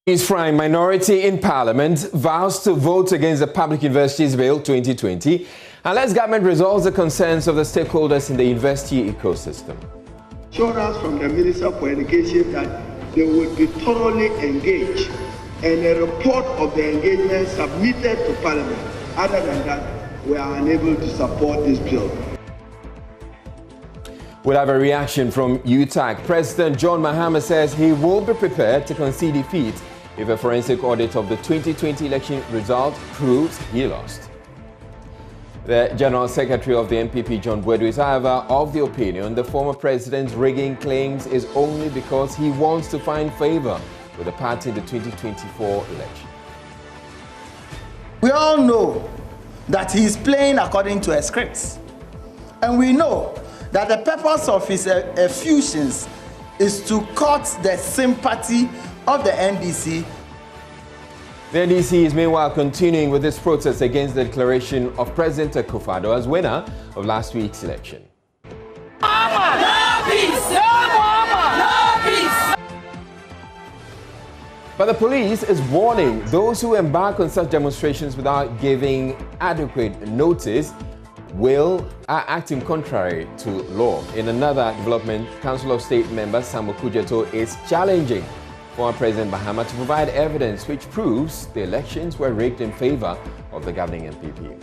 His prime minority in Parliament vows to vote against the Public Universities Bill 2020 unless government resolves the concerns of the stakeholders in the university ecosystem. Assurance from the Minister for Education that they will be thoroughly engaged and a report of the engagement submitted to Parliament. Other than that, we are unable to support this bill. We'll have a reaction from UTAC. President John Mahama says he will be prepared to concede defeat if a forensic audit of the 2020 election result proves he lost. The General Secretary of the NPP, John Bono, is however of the opinion the former president's rigging claims is only because he wants to find favor with the party in the 2024 election. We all know that he is playing according to a script, and we know that the purpose of his effusions is to court the sympathy of the NDC. The NDC is meanwhile continuing with its protest against the declaration of President Akufo-Addo as winner of last week's election. Mahama, no peace! No Mahama, no peace! But the police is warning those who embark on such demonstrations without giving adequate notice are acting contrary to law. In another development, Council of State member Samuel Kujeto is challenging former President Mahama to provide evidence which proves the elections were rigged in favor of the governing NPP.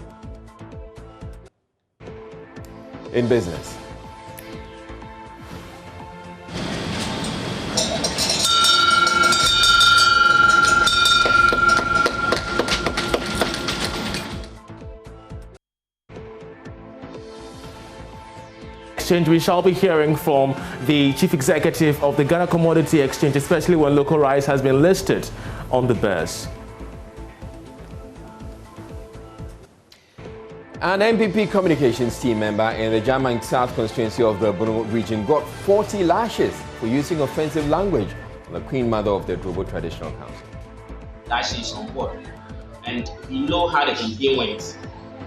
In business, we shall be hearing from the Chief Executive of the Ghana Commodity Exchange, especially when local rice has been listed on the burs. An NPP communications team member in the Jamang South constituency of the Bono region got 40 lashes for using offensive language on the Queen Mother of the Drobo Traditional Council. Lashes on board, and we know how the campaign went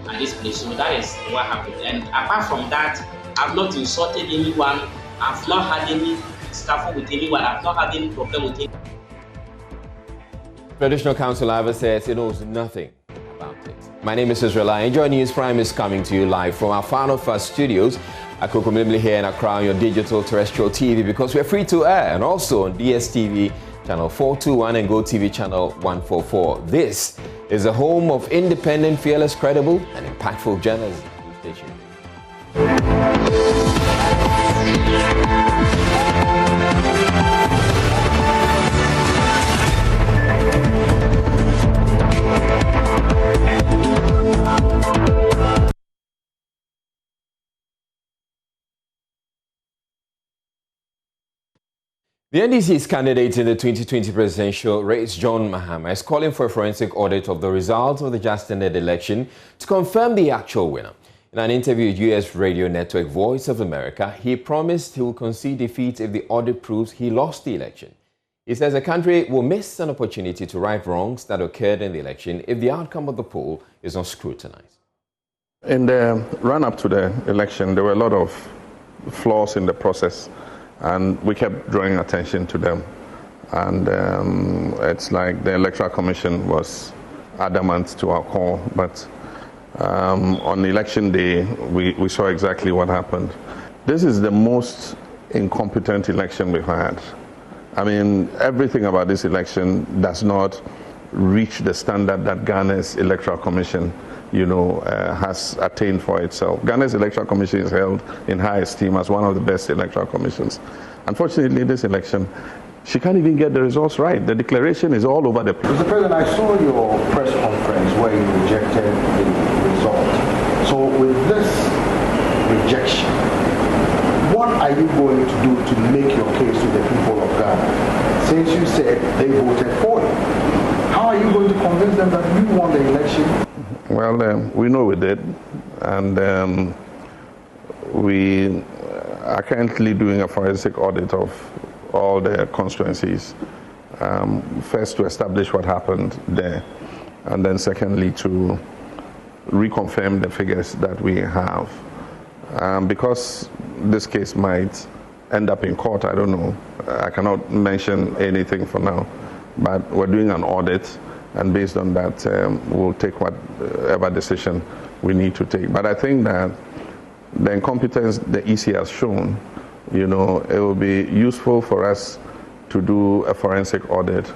at this place, so that is what happened. And apart from that, I've not insulted anyone, I've not had any scuffle with anyone, I've not had any problem with anyone. Traditional Council, however, says it knows nothing about it. My name is Israel, and Joynews Prime is coming to you live from our Final First studios at Kokomlimli here in Accra on your digital terrestrial TV, because we're free to air, and also on DSTV channel 421 and GoTV channel 144. This is the home of independent, fearless, credible, and impactful journalism. Stay tuned. The NDC's candidate in the 2020 presidential race, John Mahama, is calling for a forensic audit of the results of the just-ended election to confirm the actual winner. In an interview with US radio network Voice of America, he promised he will concede defeat if the audit proves he lost the election. He says the country will miss an opportunity to right wrongs that occurred in the election if the outcome of the poll is not scrutinized. In the run-up to the election, there were a lot of flaws in the process, and we kept drawing attention to them. And it's like the Electoral Commission was adamant to our call, but on election day, we saw exactly what happened. This is the most incompetent election we've had. I mean, everything about this election does not reach the standard that Ghana's Electoral Commission, has attained for itself. Ghana's Electoral Commission is held in high esteem as one of the best electoral commissions. Unfortunately, this election, she can't even get the results right. The declaration is all over the place. Mr. President, I saw your press conference where you rejected the result. So with this rejection, what are you going to do to make your case to the people of Ghana? Since you said they voted for you, how are you going to convince them that you won the election? Well, we know we did, and we are currently doing a forensic audit of all the constituencies. First, to establish what happened there, and then secondly, to reconfirm the figures that we have. Because this case might end up in court, I don't know. I cannot mention anything for now. but we're doing an audit, and based on that, we'll take whatever decision we need to take. But I think that the incompetence the EC has shown, it will be useful for us to do a forensic audit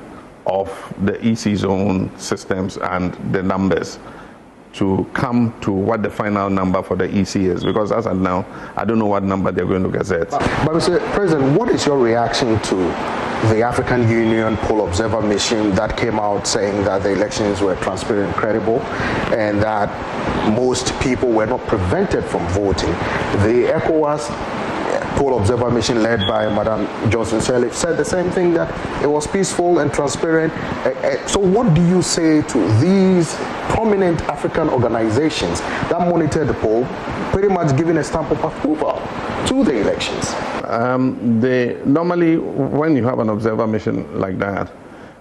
of the EC's own systems and the numbers to come to what the final number for the EC is, because as of now, I don't know what number they're going to gazette. But Mr. President, what is your reaction to the African Union poll observer mission that came out saying that the elections were transparent and credible, and that most people were not prevented from voting? The ECOWAS poll observer mission led by Madam Johnson Sirleaf said the same thing, that it was peaceful and transparent. So what do you say to these prominent African organizations that monitor the poll, pretty much giving a stamp of approval to the elections? Normally, when you have an observer mission like that,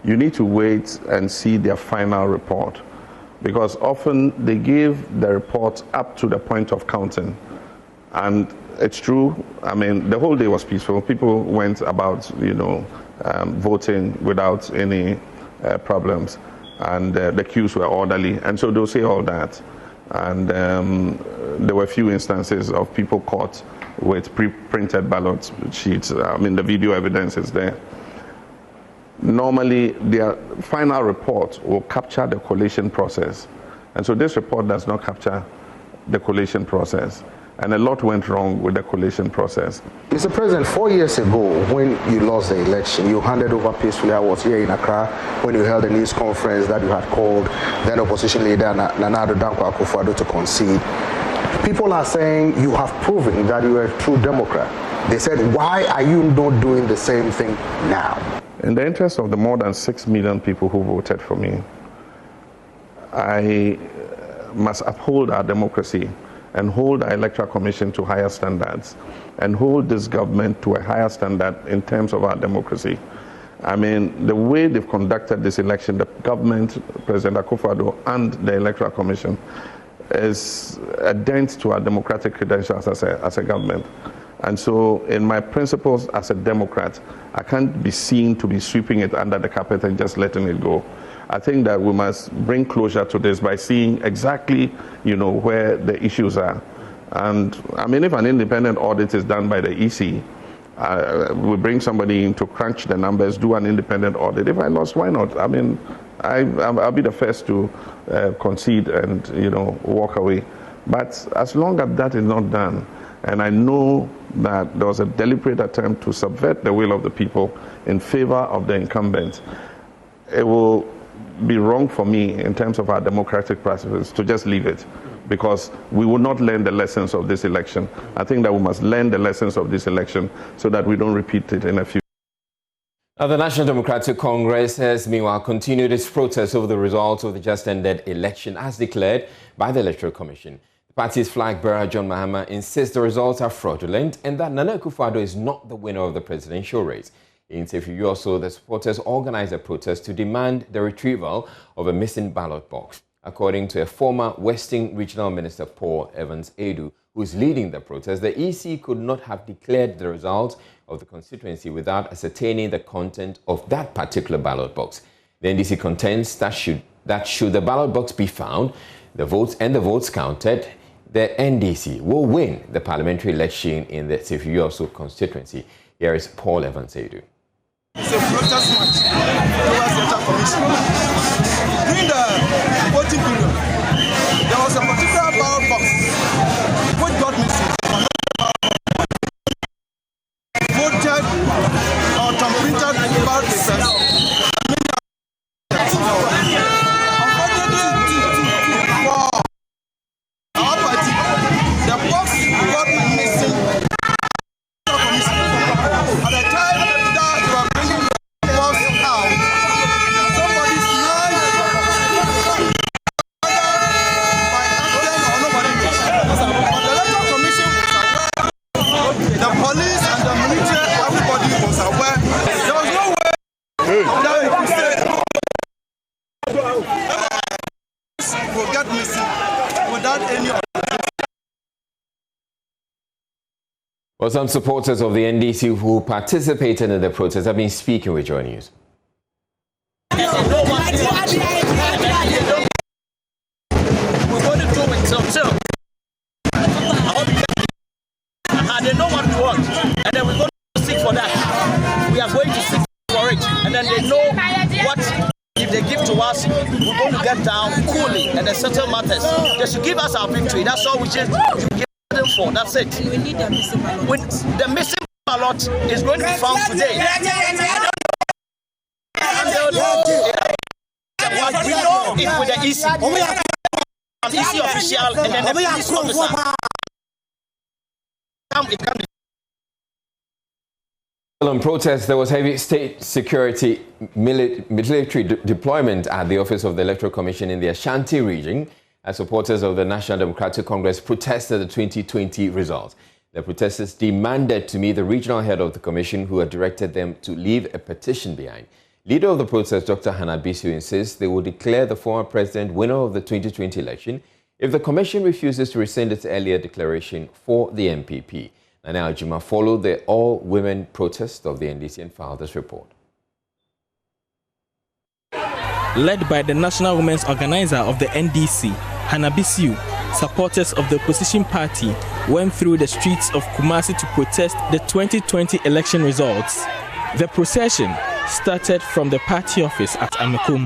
you need to wait and see their final report, because often they give the report up to the point of counting. And it's true, the whole day was peaceful. People went about, voting without any problems, and the queues were orderly, and so they'll say all that. And there were a few instances of people caught with pre-printed ballot sheets. The video evidence is there. Normally, their final report will capture the collation process, and so this report does not capture the collation process. And a lot went wrong with the collation process. Mr. President, 4 years ago, when you lost the election, you handed over peacefully. I was here in Accra when you held a news conference that you had called then opposition leader Nana Addo Dankwa Akufo-Addo to concede. People are saying you have proven that you are a true Democrat. They said, why are you not doing the same thing now? In the interest of the more than 6 million people who voted for me, I must uphold our democracy and hold our electoral commission to higher standards, and hold this government to a higher standard in terms of our democracy. The way they've conducted this election, the government, President Akufo-Addo, and the electoral commission, is a dent to our democratic credentials as a government. And so in my principles as a Democrat, I can't be seen to be sweeping it under the carpet and just letting it go. I think that we must bring closure to this by seeing exactly, where the issues are. And if an independent audit is done by the EC, we bring somebody in to crunch the numbers, do an independent audit. If I lost, why not? I'll be the first to concede and, walk away. But as long as that is not done, and I know that there was a deliberate attempt to subvert the will of the people in favor of the incumbent, it will be wrong for me in terms of our democratic practices to just leave it, because we will not learn the lessons of this election. I think that we must learn the lessons of this election so that we don't repeat it in a future. Now, the National Democratic Congress has meanwhile continued its protest over the results of the just ended election as declared by the Electoral Commission. The party's flag bearer, John Mahama, insists the results are fraudulent and that Nana Akufo-Addo is not the winner of the presidential race. In interview, also, the supporters organized a protest to demand the retrieval of a missing ballot box. According to a former Western Regional Minister, Paul Evans-Edu, who is leading the protest, the EC could not have declared the results of the constituency without ascertaining the content of that particular ballot box. The NDC contends that should the ballot box be found, the votes counted, the NDC will win the parliamentary election in the Sefuyuoso constituency. Here is Paul Evans-Edu. It's a protest march towards the Electoral Commission. During the voting period, there was a particular ballot box which got missing. Voted or printed ballot papers. Unfortunately, for our party, the box got missing. At the time that you are bringing the box out, somebody's hand, by accident or nobody knows. But the Electoral Commission was aware, the police and the military, everybody was aware. There was no way that you could say will get missing without any. Well, some supporters of the NDC who participated in the protest have been speaking with Joynews. and they know what we want. We're going to do it till. I hope you get it. And they know what we want, and then we're going to seek for that. We are going to seek for it, and then they know what. If they give to us, we're going to get down coolly and then settle matters. They should give us our victory. That's all we should give them for. That's it. We need the missing ballot. The missing ballot is going to be found today. We know it with the EC. An EC official and then the police officer. It can be. On protest, there was heavy state security military deployment at the office of the Electoral Commission in the Ashanti region as supporters of the National Democratic Congress protested the 2020 results. The protesters demanded to meet the regional head of the commission, who had directed them to leave a petition behind. Leader of the protest, Dr. Hannah-Bissiew, insists they will declare the former president winner of the 2020 election if the commission refuses to rescind its earlier declaration for the MPP. Nana Juma followed the all-women protest of the NDC and filed this report. Led by the national women's organizer of the NDC, Hannah-Bissiew, supporters of the opposition party went through the streets of Kumasi to protest the 2020 election results. The procession started from the party office at Amekum.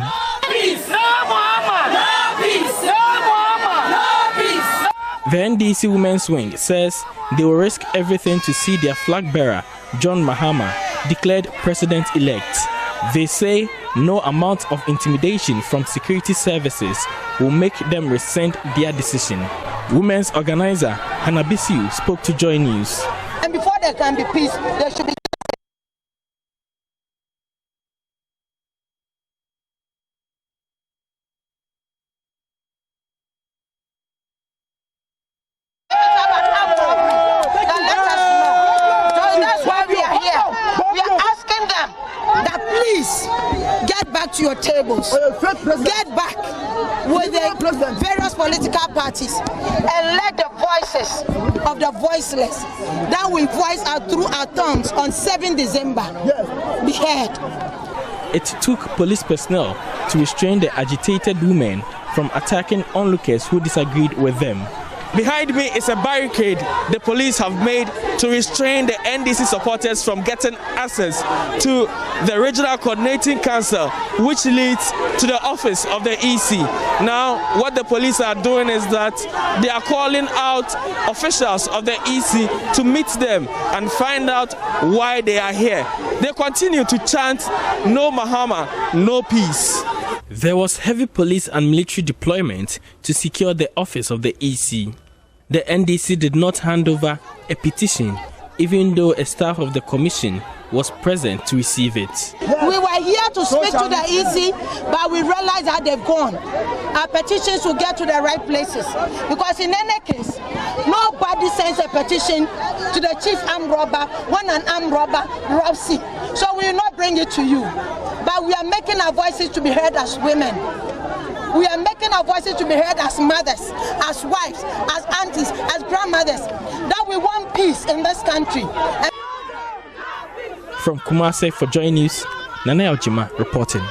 The NDC Women's Wing says they will risk everything to see their flag bearer, John Mahama, declared president-elect. They say no amount of intimidation from security services will make them rescind their decision. Women's organizer Hannah-Bissiew spoke to Joynews. And before there can be peace, there should be to your tables. Get back with the various political parties and let the voices of the voiceless that we voice out through our tongues on 7 December be heard. It took police personnel to restrain the agitated women from attacking onlookers who disagreed with them. Behind me is a barricade the police have made to restrain the NDC supporters from getting access to the Regional Coordinating Council, which leads to the office of the EC. Now, what the police are doing is that they are calling out officials of the EC to meet them and find out why they are here. They continue to chant, "No Mahama, no peace." There was heavy police and military deployment to secure the office of the EC. The NDC did not hand over a petition, even though a staff of the commission was present to receive it. We were here to speak to the EC, but we realized that they've gone. Our petitions will get to the right places, because in any case, nobody sends a petition to the chief armed robber when an armed robber robs him. So we will not bring it to you, but we are making our voices to be heard as women. We are making our voices to be heard as mothers, as wives, as aunties, as grandmothers, that we want peace in this country. From Kumasi for Joynews, Nana Juma reporting.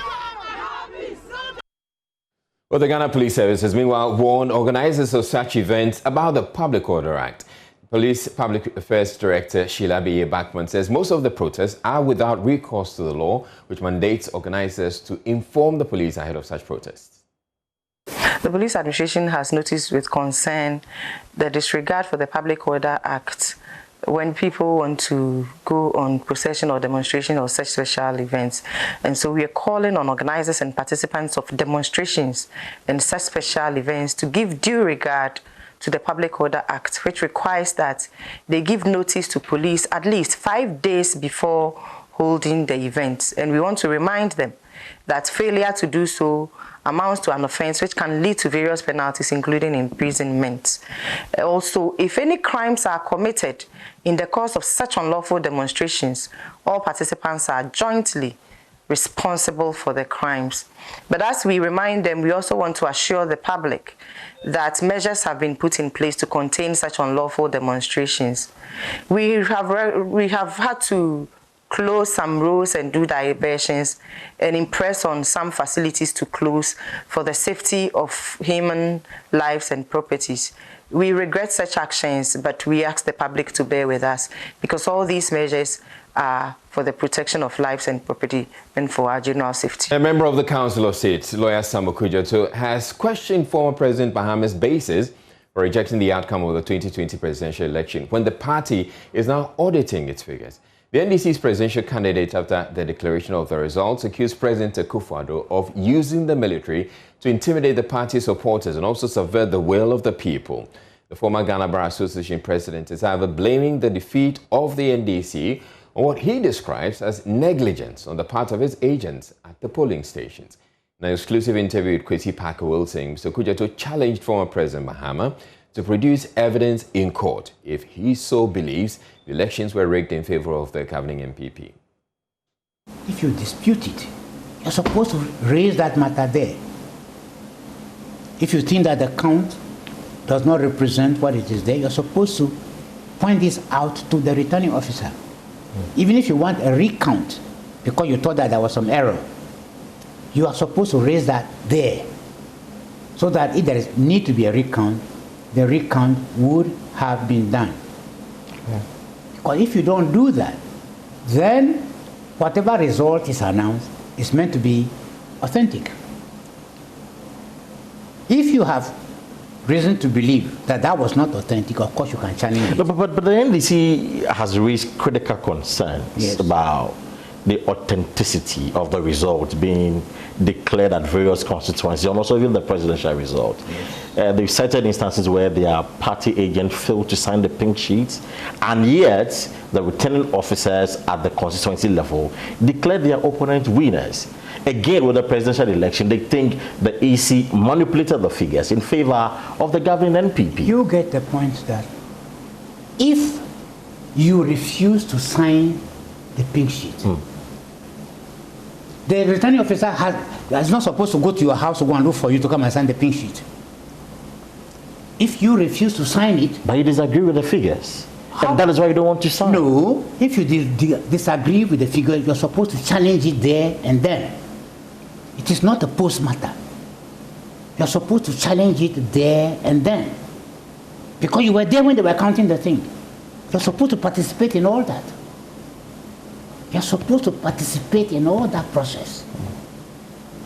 Well, the Ghana Police Service has meanwhile warned organizers of such events about the Public Order Act. Police Public Affairs Director Sheila Beye-Bachman says most of the protests are without recourse to the law, which mandates organizers to inform the police ahead of such protests. The police administration has noticed with concern the disregard for the Public Order Act when people want to go on procession or demonstration or such special events. And so we are calling on organizers and participants of demonstrations and such special events to give due regard to the Public Order Act, which requires that they give notice to police at least 5 days before holding the event. And we want to remind them that failure to do so amounts to an offense which can lead to various penalties, including imprisonment. Also, if any crimes are committed in the course of such unlawful demonstrations, all participants are jointly responsible for the crimes. But as we remind them, we also want to assure the public that measures have been put in place to contain such unlawful demonstrations. We have had to close some roads and do diversions, and impress on some facilities to close for the safety of human lives and properties. We regret such actions, but we ask the public to bear with us because all these measures are for the protection of lives and property and for our general safety. A member of the Council of State, lawyer Sambo Kujoto, has questioned former President Mahama's basis for rejecting the outcome of the 2020 presidential election when the party is now auditing its figures. The NDC's presidential candidate, after the declaration of the results, accused President Akufo-Addo of using the military to intimidate the party's supporters and also subvert the will of the people. The former Ghana Bar Association president is, however, blaming the defeat of the NDC on what he describes as negligence on the part of his agents at the polling stations. In an exclusive interview with Kwesi Parker-Wilson, Mr. Kujoto challenged former President Mahama to produce evidence in court if he so believes the elections were rigged in favor of the governing MPP. If you dispute it, you're supposed to raise that matter there. If you think that the count does not represent what it is there, you're supposed to point this out to the returning officer. Even if you want a recount because you thought that there was some error, you are supposed to raise that there so that if there is need to be a recount, the recount would have been done. Because if you don't do that, then whatever result is announced is meant to be authentic. If you have reason to believe that that was not authentic, of course you can challenge it. But the NDC has raised critical concerns about the authenticity of the result being declared at various constituencies, and also even the presidential result. They've cited instances where their party agent failed to sign the pink sheets, and yet the returning officers at the constituency level declared their opponents winners. Again, with the presidential election, they think the EC manipulated the figures in favor of the governing NPP. You get the point that if you refuse to sign the pink sheet, the returning officer is not supposed to go to your house to go and look for you to come and sign the pink sheet. If you refuse to sign it... But you disagree with the figures. And that is why you don't want to sign. No. If you disagree with the figure, you're supposed to challenge it there and then. It is not a post matter. You're supposed to challenge it there and then. Because you were there when they were counting the thing. You're supposed to participate in all that. You're supposed to participate in all that process.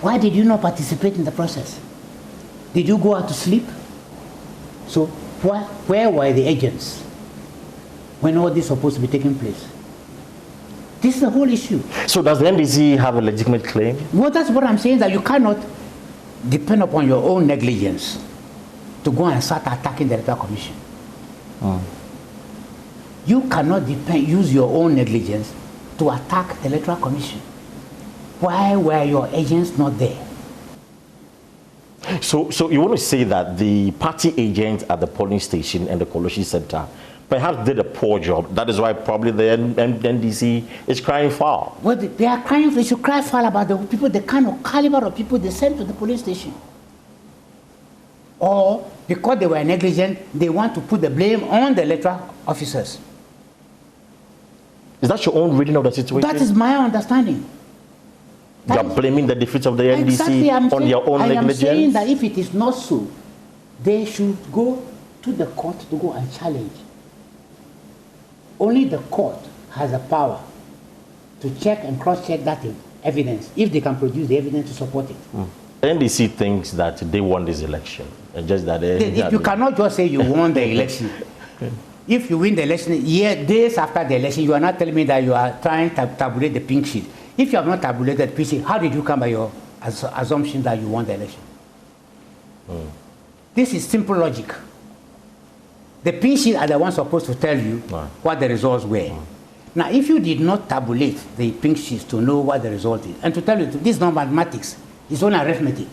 Why did you not participate in the process? Did you go out to sleep? So where were the agents when all this was supposed to be taking place? This is the whole issue. So does the NDC have a legitimate claim? Well, that's what I'm saying, that you cannot depend upon your own negligence to go and start attacking the Electoral Commission. You cannot use your own negligence to attack the Electoral Commission. Why were your agents not there? So you want to say that the party agents at the polling station and the collation center perhaps did a poor job. That is why probably the NDC is crying foul. Well, they are crying, they should cry foul about the people, the kind of caliber of people they sent to the police station. Or because they were negligent, they want to put the blame on the electoral officers. Is that your own reading of the situation? That is my understanding. You are blaming the defeats of the NDC on your own negligence? I am saying that if it is not so, they should go to the court to go and challenge. Only the court has the power to check and cross-check that evidence, if they can produce the evidence to support it. The NDC thinks that they won this election. Just that you cannot just say you won the election. If you win the election, days after the election, you are not telling me that you are trying to tabulate the pink sheet. If you have not tabulated the pink sheet, how did you come by your assumption that you won the election? This is simple logic. The pink sheet are the ones supposed to tell you what the results were. Now, if you did not tabulate the pink sheets to know what the result is, and to tell you this is not mathematics, it's only arithmetic.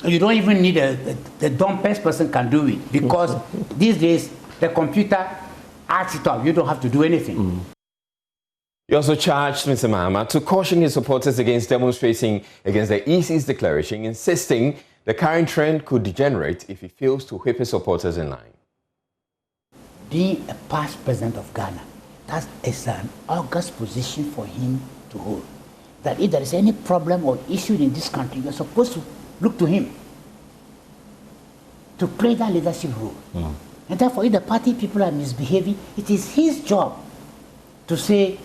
You don't even need the dumbest person can do it, because these days the computer adds it up. You don't have to do anything. He also charged Mr. Mahama to caution his supporters against demonstrating against the EC's declaration, insisting the current trend could degenerate if he fails to whip his supporters in line. Being a past president of Ghana, That is an august position for him to hold. That if there is any problem or issue in this country, you're supposed to look to him to play that leadership role. And therefore, if the party people are misbehaving, it is his job to say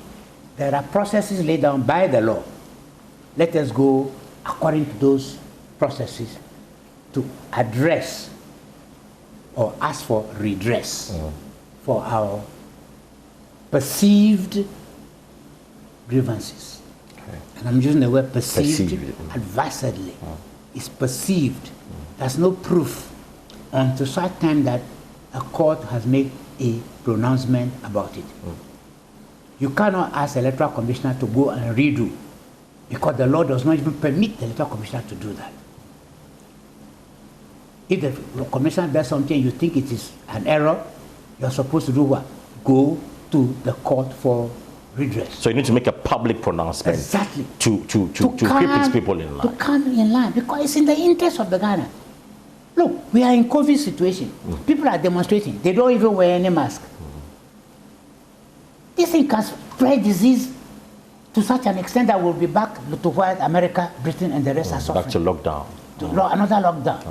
there are processes laid down by the law. Let us go according to those processes to address or ask for redress for our perceived grievances. And I'm using the word perceived advisedly. It's perceived. There's no proof until such time that a court has made a pronouncement about it. You cannot ask the electoral commissioner to go and redo, because the law does not even permit the electoral commissioner to do that. If the commissioner does something you think it is an error, you're supposed to do what? Go to the court for redress. So you need to make a public pronouncement. Exactly. To keep its people in line. To come in line, because it's in the interest of the Ghana. Look, we are in COVID situation. People are demonstrating. They don't even wear any mask. This thing can spread disease to such an extent that we'll be back to where America, Britain, and the rest are suffering. Back to lockdown. Another lockdown.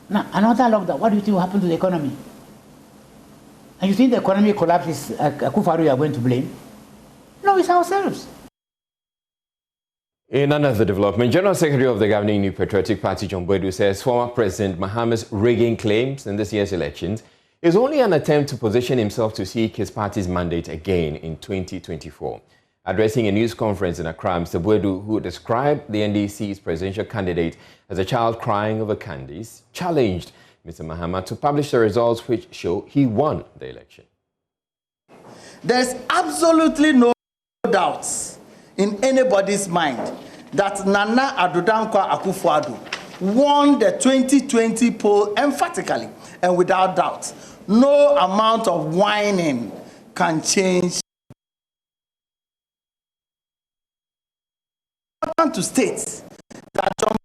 Now, another lockdown. What do you think will happen to the economy? And you think the economy collapses, Akufo-Addo, you are going to blame? No, it's ourselves. In another development, General Secretary of the governing New Patriotic Party, John Boydu, says former President Mahama's rigging claims in this year's elections is only an attempt to position himself to seek his party's mandate again in 2024. Addressing a news conference in Accra, Mr. Boydu, who described the NDC's presidential candidate as a child crying over candies, challenged Mr. Mahama to publish the results which show he won the election. There's absolutely no doubts in anybody's mind that Nana Addo Dankwa Akufo-Addo won the 2020 poll emphatically and without doubt. No amount of whining can change. I want to state that John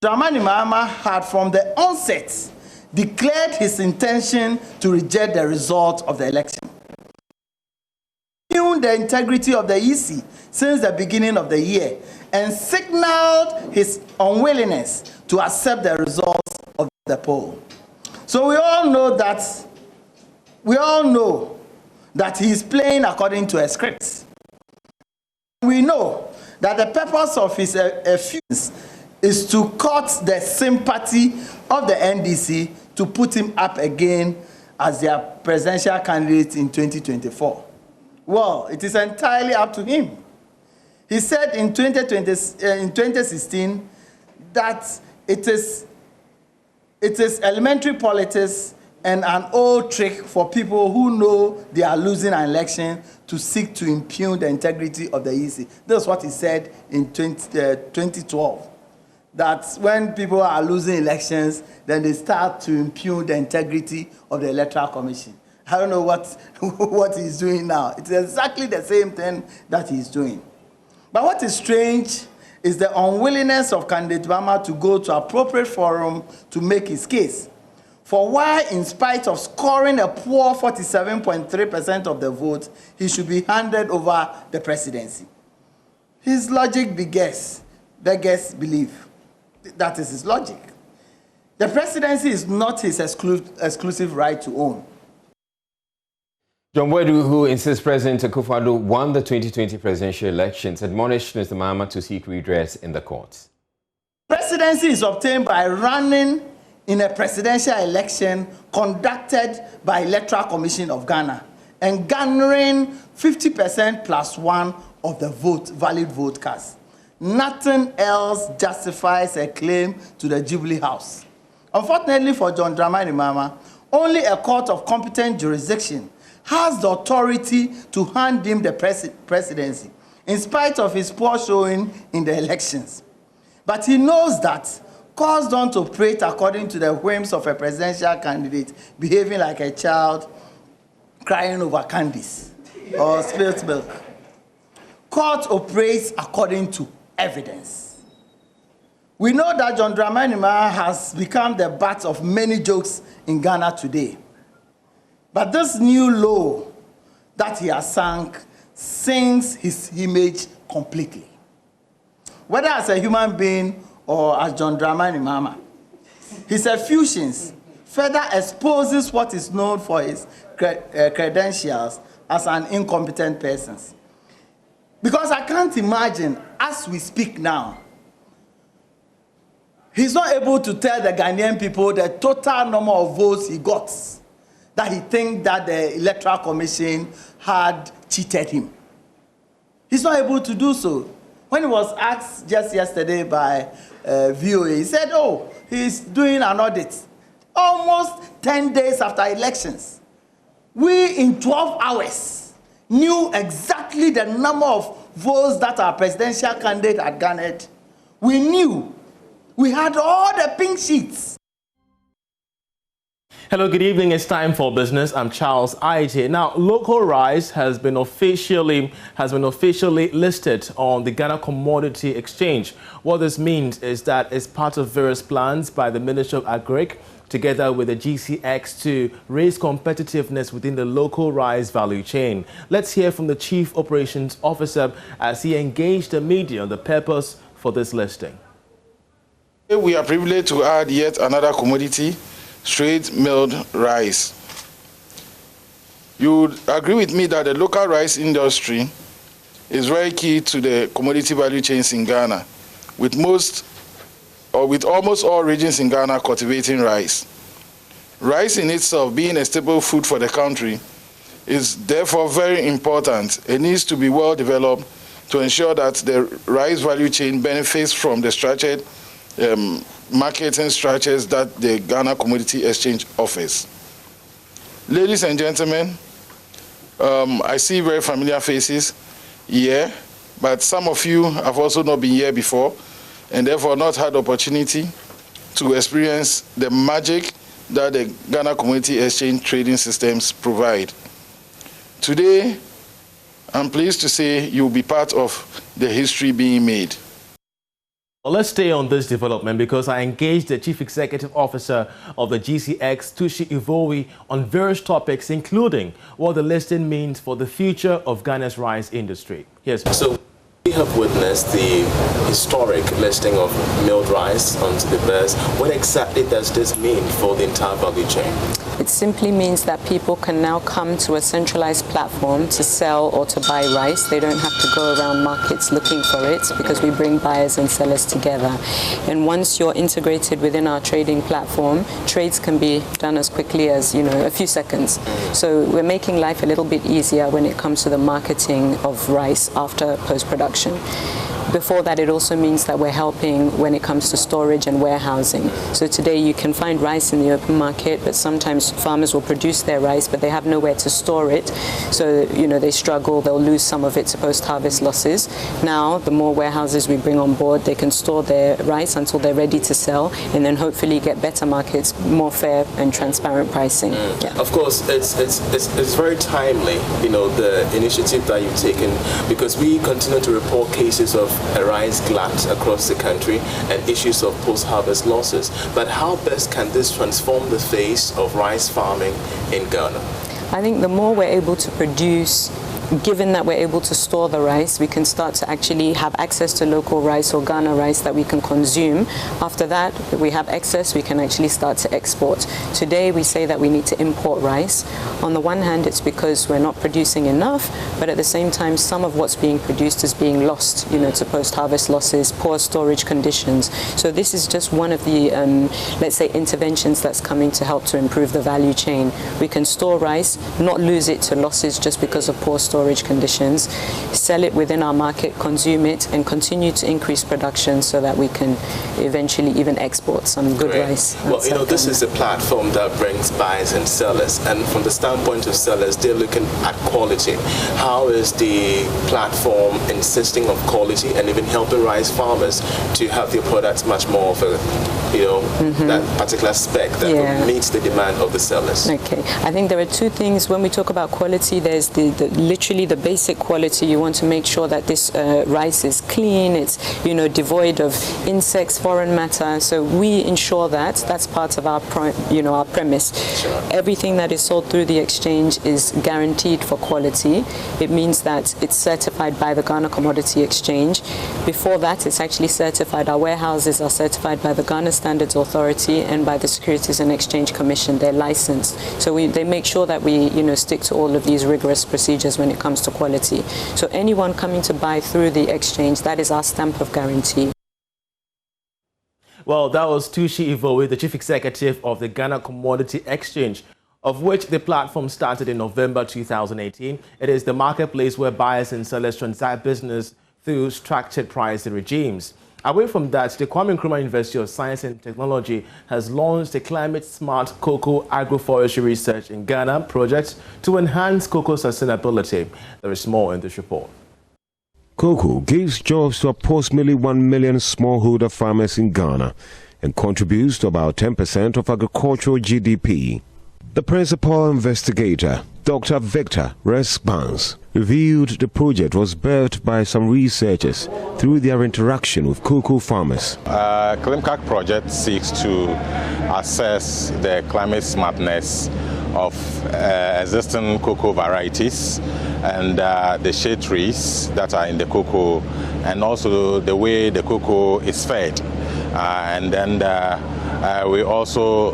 Dramani Mahama had from the onset declared his intention to reject the result of the election. The integrity of the EC since the beginning of the year and signaled his unwillingness to accept the results of the poll. So we all know that he is playing according to a script. We know that the purpose of his effusions is to court the sympathy of the NDC to put him up again as their presidential candidate in 2024. Well, it is entirely up to him. He said in 2016 that it is elementary politics and an old trick for people who know they are losing an election to seek to impugn the integrity of the EC. That's what he said in 2012. That when people are losing elections, then they start to impugn the integrity of the Electoral Commission. I don't know what he's doing now. It's exactly the same thing that he's doing. But what is strange is the unwillingness of candidate Mahama to go to appropriate forum to make his case. For why, in spite of scoring a poor 47.3% of the vote, he should be handed over the presidency. His logic beggars belief. That is his logic. The presidency is not his exclusive right to own. John Boydu, who insists President Akufo-Addo won the 2020 presidential elections, admonished Mr. Mahama to seek redress in the courts. Presidency is obtained by running in a presidential election conducted by Electoral Commission of Ghana and garnering 50% plus one of the valid vote cast. Nothing else justifies a claim to the Jubilee House. Unfortunately for John Dramani Mahama, only a court of competent jurisdiction has the authority to hand him the presidency, in spite of his poor showing in the elections. But he knows that cause don't operate according to the whims of a presidential candidate behaving like a child crying over candies or spilt milk. Court operates according to evidence. We know that John Dramani Mahama has become the butt of many jokes in Ghana today. But this new law that he has sunk sinks his image completely. Whether as a human being or as John Dramani Mahama, his effusions further exposes what is known for his credentials as an incompetent person. Because I can't imagine, as we speak now, he's not able to tell the Ghanaian people the total number of votes he got, that he thinks that the Electoral Commission had cheated him. He's not able to do so. When he was asked just yesterday by VOA, he said, oh, he's doing an audit. Almost 10 days after elections, we in 12 hours knew exactly the number of votes that our presidential candidate had garnered. We knew. We had all the pink sheets. Hello, good evening. It's time for business. I'm Charles IJ. Now, local rice has been officially listed on the Ghana Commodity Exchange. What this means is that it's part of various plans by the Ministry of Agric together with the GCX to raise competitiveness within the local rice value chain. Let's hear from the Chief Operations Officer as he engaged the media on the purpose for this listing. We are privileged to add yet another commodity, straight milled rice. You would agree with me that the local rice industry is very key to the commodity value chains in Ghana, with almost all regions in Ghana cultivating rice. Rice in itself, being a staple food for the country, is therefore very important. It needs to be well developed to ensure that the rice value chain benefits from the structured marketing structures that the Ghana Commodity Exchange offers. Ladies and gentlemen, I see very familiar faces here, but some of you have also not been here before and therefore not had the opportunity to experience the magic that the Ghana Commodity Exchange trading systems provide. Today, I'm pleased to say you'll be part of the history being made. Well, let's stay on this development because I engaged the Chief Executive Officer of the GCX, Tushi Ivowi, on various topics, including what the listing means for the future of Ghana's rice industry. Yes. So we have witnessed the historic listing of milled rice onto the best. What exactly does this mean for the entire value chain? It simply means that people can now come to a centralized platform to sell or to buy rice. They don't have to go around markets looking for it because we bring buyers and sellers together. And once you're integrated within our trading platform, trades can be done as quickly as, a few seconds. So we're making life a little bit easier when it comes to the marketing of rice after post-production. Before that, it also means that we're helping when it comes to storage and warehousing. So today you can find rice in the open market, but sometimes farmers will produce their rice, but they have nowhere to store it. So, they struggle, they'll lose some of it to post-harvest losses. Now, the more warehouses we bring on board, they can store their rice until they're ready to sell, and then hopefully get better markets, more fair and transparent pricing. Yeah. Of course, it's very timely, the initiative that you've taken, because we continue to report cases of a rice glut across the country and issues of post-harvest losses. But how best can this transform the face of rice farming in Ghana? I think the more we're able to produce, given that we're able to store the rice, we can start to actually have access to local rice or Ghana rice that we can consume. After that, if we have excess, we can actually start to export. Today, we say that we need to import rice. On the one hand, it's because we're not producing enough, but at the same time, some of what's being produced is being lost, to post-harvest losses, poor storage conditions. So this is just one of the, let's say, interventions that's coming to help to improve the value chain. We can store rice, not lose it to losses just because of poor storage conditions, sell it within our market, consume it, and continue to increase production so that we can eventually even export some good rice. Well, this is a platform that brings buyers and sellers, and from the standpoint of sellers, they're looking at quality. How is the platform insisting on quality and even helping rice farmers to have their products much more of a, that particular spec that meets the demand of the sellers? Okay, I think there are two things when we talk about quality. There's the literally the basic quality. You want to make sure that this rice is clean, it's devoid of insects, foreign matter. So we ensure that. That's part of our our premise. Everything that is sold through the exchange is guaranteed for quality. It means that it's certified by the Ghana Commodity Exchange. Before that, it's actually certified. Our warehouses are certified by the Ghana Standards Authority and by the Securities and Exchange Commission. They're licensed. So they make sure that we stick to all of these rigorous procedures when it comes to quality. So anyone coming to buy through the exchange, that is our stamp of guarantee. Well, that was Tushi Ivowe, the Chief Executive of the Ghana Commodity Exchange, of which the platform started in November 2018. It is the marketplace where buyers and sellers transact business through structured pricing regimes. Away from that, the Kwame Nkrumah University of Science and Technology has launched a climate-smart cocoa agroforestry research in Ghana project to enhance cocoa sustainability. There is more in this report. Cocoa gives jobs to approximately 1 million smallholder farmers in Ghana and contributes to about 10% of agricultural GDP. The principal investigator, Dr. Victor Respans, revealed the project was birthed by some researchers through their interaction with cocoa farmers. ClimCAC project seeks to assess the climate smartness of existing cocoa varieties and the shade trees that are in the cocoa, and also the way the cocoa is fed. And then we also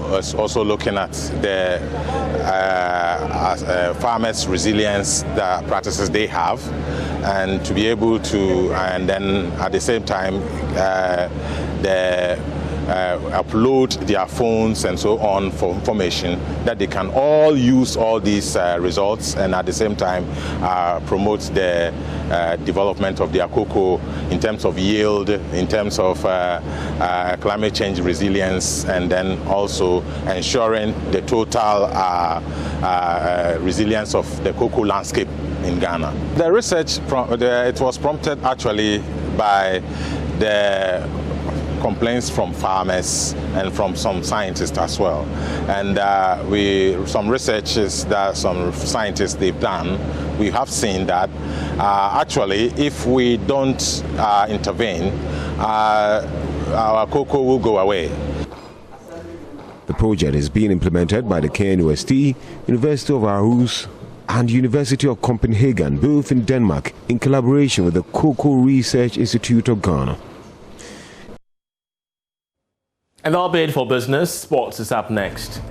looking at the farmers' resilience, the practices they have, and to be able to, and then at the same time, upload their phones and so on for information that they can all use all these results, and at the same time promote the development of their cocoa in terms of yield, in terms of climate change resilience, and then also ensuring the total resilience of the cocoa landscape in Ghana. The research, it was prompted actually by the complaints from farmers and from some scientists as well. And some researches that some scientists they've done, we have seen that actually if we don't intervene, our cocoa will go away. The project is being implemented by the KNUST, University of Aarhus and University of Copenhagen, both in Denmark, in collaboration with the Cocoa Research Institute of Ghana. And that'll be it for business. Sports is up next.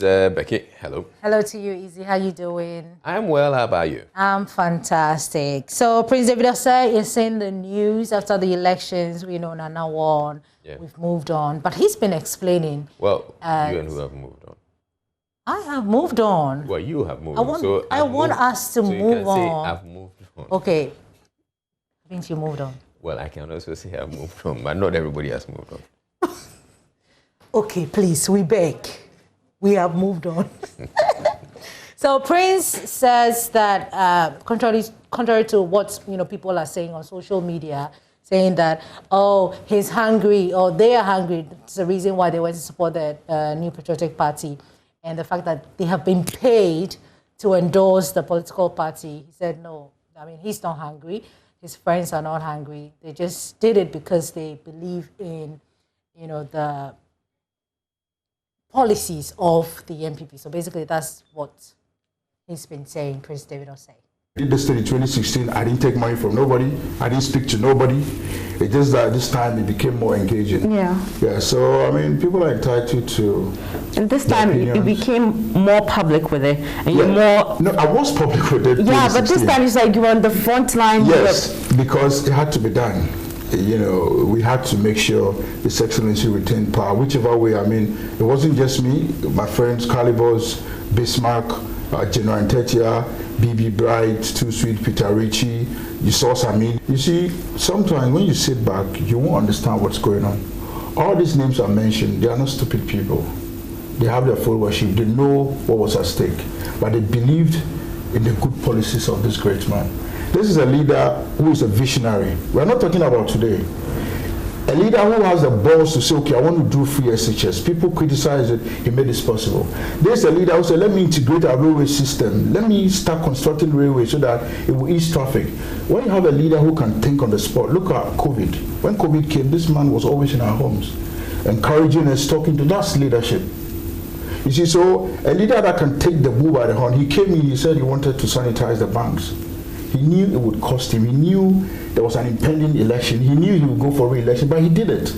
Becky, hello. Hello to you, Easy. How you doing? I'm well. How about you? I'm fantastic. So Prince David Osei is in the news after the elections. We know Nana won. Yeah. We've moved on. But he's been explaining. Well, you and who have moved on? I have moved on. Well, you have moved on. I want us to move on. Say, I've moved on. Okay. Haven't you moved on? Well, I can also say I've moved on, but not everybody has moved on. Okay, please, we beg. We have moved on. So Prince says that contrary to what people are saying on social media, saying that, oh, he's hungry or they are hungry. It's the reason why they went to support the New Patriotic Party. And the fact that they have been paid to endorse the political party. He said, no, I mean, he's not hungry. His friends are not hungry. They just did it because they believe in, the policies of the NPP. So basically, that's what he's been saying, Prince David Osei. I did this thing in 2016. I didn't take money from nobody. I didn't speak to nobody. It's just that this time it became more engaging. Yeah. Yeah. So I mean, people are entitled to. And this time you became more public with it, and you're more. No, I was public with it. Yeah, but this time it's like you were on the front line. Yes, because it had to be done. We had to make sure His Excellency retained power, whichever way. I mean, it wasn't just me. My friends, Calibos, Bismarck, General Ntetia, BB Bright, Too Sweet, Peter Ritchie, you saw Samin. You see, sometimes when you sit back, you won't understand what's going on. All these names are mentioned, they are not stupid people. They have their followership, they know what was at stake, but they believed in the good policies of this great man. This is a leader who is a visionary. We're not talking about today. A leader who has the balls to say, okay, I want to do free SHS. People criticize it, he made this possible. There's a leader who said, let me integrate our railway system. Let me start constructing railway so that it will ease traffic. When you have a leader who can think on the spot, look at COVID. When COVID came, this man was always in our homes, encouraging us, talking to us, leadership. You see, so a leader that can take the bull by the horn, he came in, he said he wanted to sanitize the banks. He knew it would cost him. He knew there was an impending election. He knew he would go for re-election, but he did it.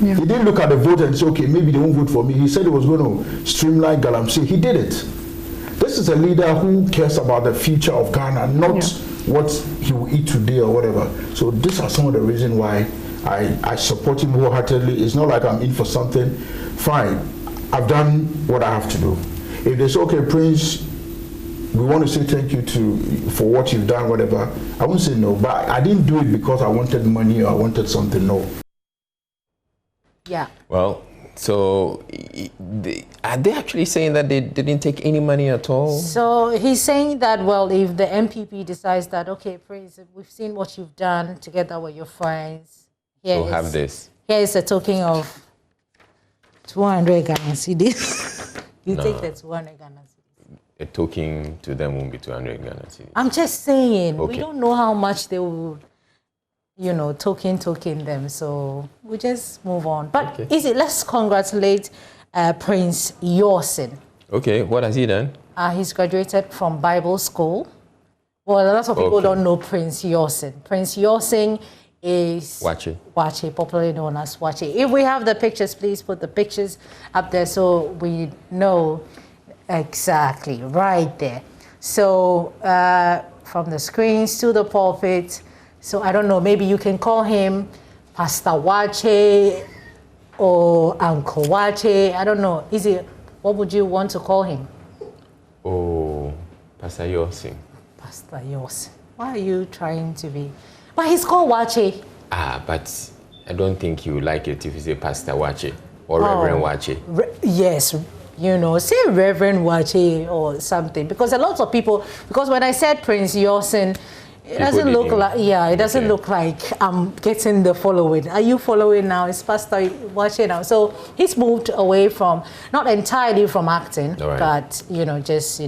Yeah. He didn't look at the vote and say, okay, maybe they won't vote for me. He said he was going to streamline Galamsey. He did it. This is a leader who cares about the future of Ghana, not what he will eat today or whatever. So these are some of the reasons why I support him wholeheartedly. It's not like I'm in for something. Fine, I've done what I have to do. If they say, okay, Prince, we want to say thank you for what you've done, whatever, I won't say no, but I didn't do it because I wanted money or I wanted something, no. Yeah. Well, so are they actually saying that they didn't take any money at all? So he's saying that, well, if the MPP decides that, okay, Prince, we've seen what you've done together with your friends. We'll have this. Here is a token of 200 Ghana cedis. You take the 200 Ghana cedis. A token to them won't be 200 Ghana cedis. I'm just saying, okay. We don't know how much they will, token them. So we just move on. But okay. Let's congratulate Prince Yorsin. Okay, what has he done? He's graduated from Bible school. Well, a lot of people don't know Prince Yorsin. Prince Yorsin is Wache, popularly known as Wache. If we have the pictures, please put the pictures up there so we know. Exactly, right there. So from the screens to the pulpit. So I don't know, maybe you can call him Pastor Wache or Uncle Wache. I don't know. What would you want to call him? Oh, Pastor Yorsin. Pastor Yorsin. Why are you trying to be? But he's called Wache. But I don't think you like it if you say Pastor Wache or Reverend Wache. Yes. Say Reverend Wache or something, because a lot of people, because when I said Prince Yorsin, it doesn't look like, it doesn't look like I'm getting the following. Are you following now? It's Pastor Wache now. So he's moved away from, not entirely from acting, but, just,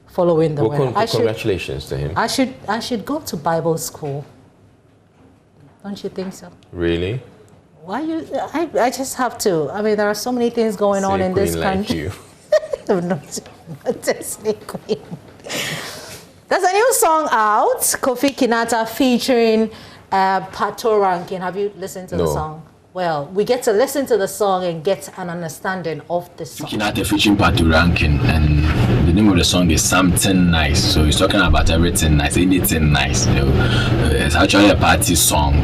following the way. Congratulations to him. I should go to Bible school. Don't you think so? Really? Why I just have to. I mean, there are so many things going on in this country. Not Disney Queen. There's a new song out, Kofi Kinata featuring Pato Rankin. Have you listened to the song? Well, we get to listen to the song and get an understanding of the song. Kinata featuring Pato Rankin, and the name of the song is Something Nice. So he's talking about everything nice, anything nice. It's actually a party song.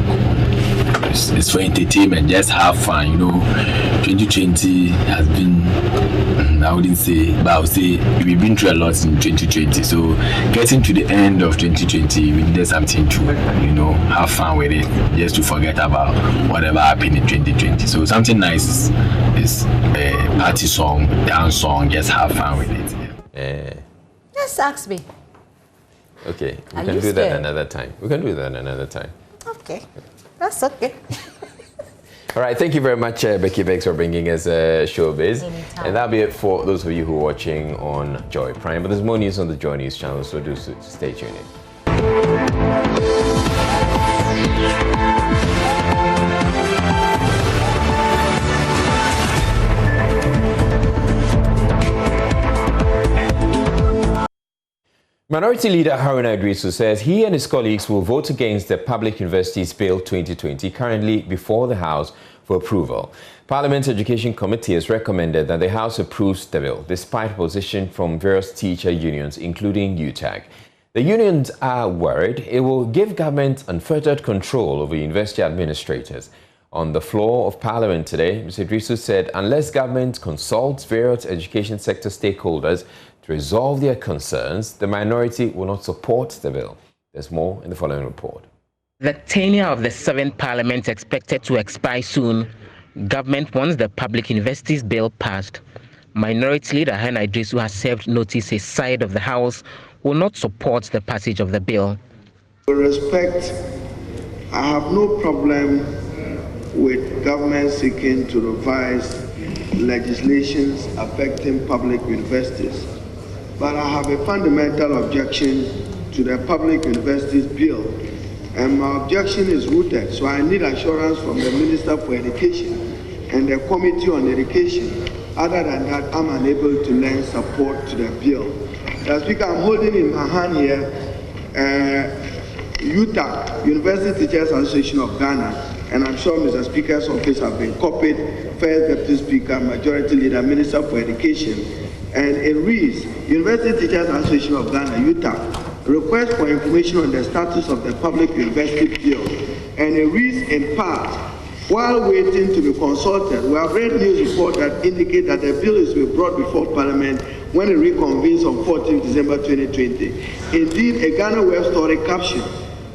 It's for entertainment, just have fun, 2020 has been, I wouldn't say, but I would say we've been through a lot in 2020. So getting to the end of 2020, we needed something to, have fun with it, just to forget about whatever happened in 2020. So Something Nice is a party song, dance song, just have fun with it. Just ask me. Okay, we can do that another time. Okay. That's okay. All right, thank you very much, Becky Bex, for bringing us Showbiz. Anytime. And that'll be it for those of you who are watching on Joy Prime. But there's more news on the Joynews channel, so do stay tuned in. Minority Leader Haruna Idrisu says he and his colleagues will vote against the Public Universities Bill 2020, currently before the House for approval. Parliament's Education Committee has recommended that the House approves the bill, despite opposition from various teacher unions, including UTAG. The unions are worried it will give government unfettered control over university administrators. On the floor of Parliament today, Mr. Idrisu said unless government consults various education sector stakeholders to resolve their concerns, the minority will not support the bill. There's more in the following report. The tenure of the 7th Parliament is expected to expire soon. Government wants the Public Universities Bill passed. Minority Leader Haruna Idrisu has served notice his side of the House will not support the passage of the bill. With respect, I have no problem with government seeking to revise legislations affecting public universities. But I have a fundamental objection to the Public Universities Bill, and my objection is rooted, so I need assurance from the Minister for Education and the Committee on Education. Other than that, I'm unable to lend support to the bill. Mr. Speaker, I'm holding in my hand here UTAG, University Teachers Association of Ghana, and I'm sure Mr. Speaker's office have been copied, First Deputy Speaker, Majority Leader, Minister for Education, and it reads, University Teachers Association of Ghana, UTAG, request for information on the status of the Public University Bill, and it reads in part, while waiting to be consulted, we have read news reports that indicate that the bill is to be brought before Parliament when it reconvenes on 14 December 2020. Indeed, a Ghana web story caption,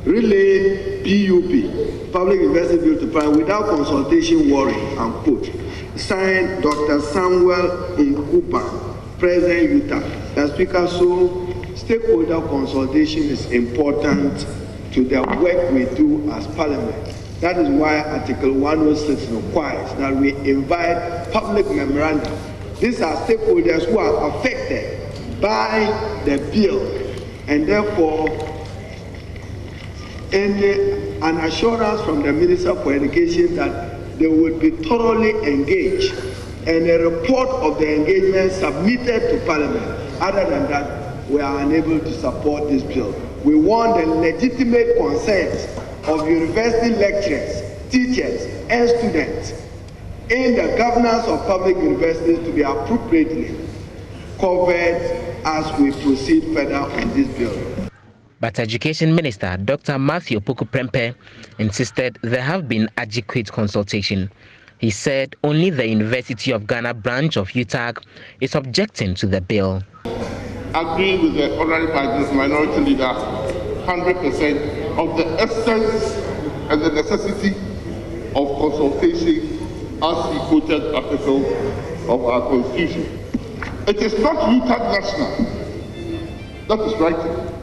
Relay PUP, Public University Bill to Parliament without consultation worry, unquote. Signed Dr. Samuel Nkupa, President UTA. Mr. Speaker, so stakeholder consultation is important to the work we do as Parliament. That is why Article 106 requires that we invite public memorandum. These are stakeholders who are affected by the bill, and therefore, an assurance from the Minister for Education that they would be thoroughly engaged, and a report of the engagement submitted to Parliament. Other than that, we are unable to support this bill. We want the legitimate concerns of university lecturers, teachers, and students in the governance of public universities to be appropriately covered as we proceed further on this bill. But Education Minister Dr. Matthew Opoku-Prempeh insisted there have been adequate consultation. He said only the University of Ghana branch of UTAG is objecting to the bill. Agreeing with the Honorable Minority Leader 100% of the essence and the necessity of consultation as he quoted article of our Constitution. It is not UTAG National that is writing.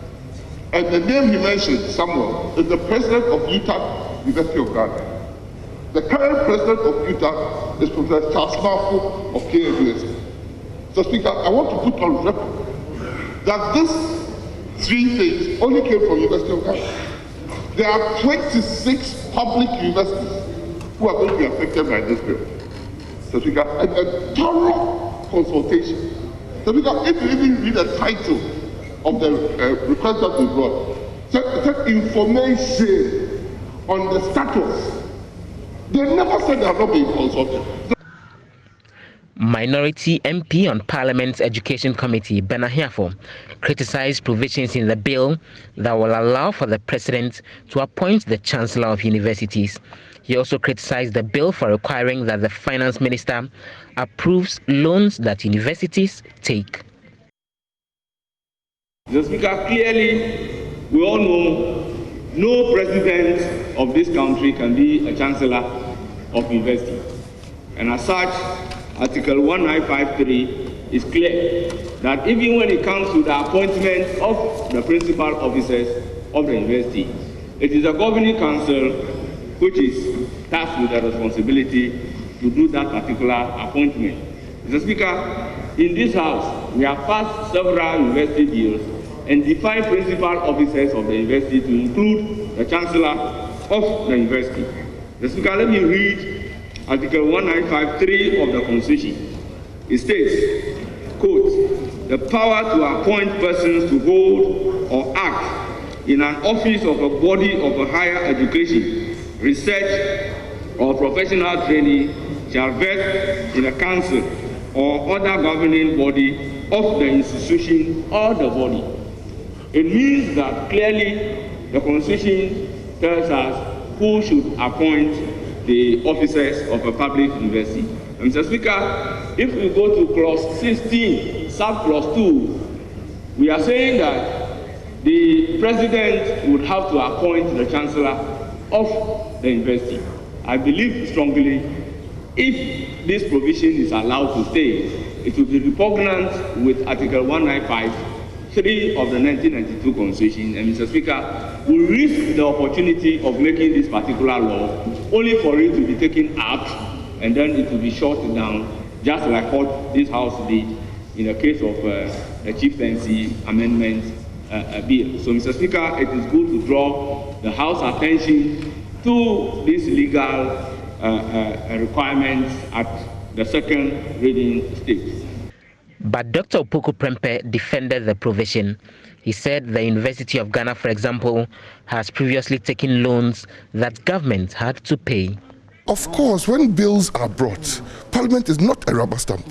And the name he mentioned, Samuel, is the president of UTAG, University of Ghana. The current president of UTAG is Professor Charles Marco of KNUST. So, Speaker, I want to put on record that these three things only came from University of Ghana. There are 26 public universities who are going to be affected by this bill. So, Speaker, and a thorough consultation. So, Speaker, if you even read the title of the request that we brought, said information on the status. They never said they have not been consulted. Minority MP on Parliament's Education Committee, Benahiafo, criticized provisions in the bill that will allow for the President to appoint the Chancellor of Universities. He also criticized the bill for requiring that the Finance Minister approves loans that universities take. Mr. Speaker, clearly, we all know no president of this country can be a chancellor of university. And as such, Article 1953 is clear that even when it comes to the appointment of the principal officers of the university, it is the governing council which is tasked with the responsibility to do that particular appointment. Mr. Speaker, in this House, we have passed several university bills and defined principal officers of the university to include the Chancellor of the university. Mr. Speaker, let me read Article 1953 of the Constitution. It states, quote, the power to appoint persons to hold or act in an office of a body of a higher education, research, or professional training shall vest in a council or other governing body of the institution or the body. It means that clearly the Constitution tells us who should appoint the officers of a public university. And Mr. Speaker, if we go to clause 16, sub-clause 2, we are saying that the president would have to appoint the chancellor of the university. I believe strongly if this provision is allowed to stay, it will be repugnant with Article 1953 of the 1992 Constitution. And Mr. Speaker, we risk the opportunity of making this particular law only for it to be taken out and then it will be shut down, just like what this House did in the case of the chieftaincy amendment bill. So, Mr. Speaker, it is good to draw the House attention to these legal requirements at the second reading stage. But Dr. Opoku Prempeh defended the provision. He said the University of Ghana, for example, has previously taken loans that government had to pay. Of course, when bills are brought, Parliament is not a rubber stamp.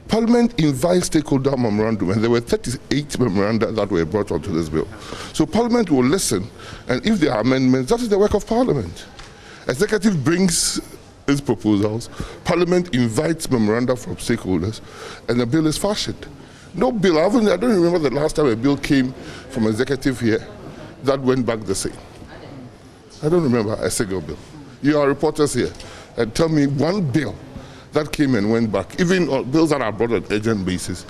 Parliament invites stakeholder memorandum, and there were 38 memoranda that were brought onto this bill. So Parliament will listen, and if there are amendments, that is the work of Parliament. Executive brings its proposals, Parliament invites memoranda from stakeholders, and the bill is fashioned. No bill, I don't remember the last time a bill came from executive here that went back the same. I don't remember a single bill. You are reporters here, and tell me one bill that came and went back. Even bills that are brought on an urgent basis,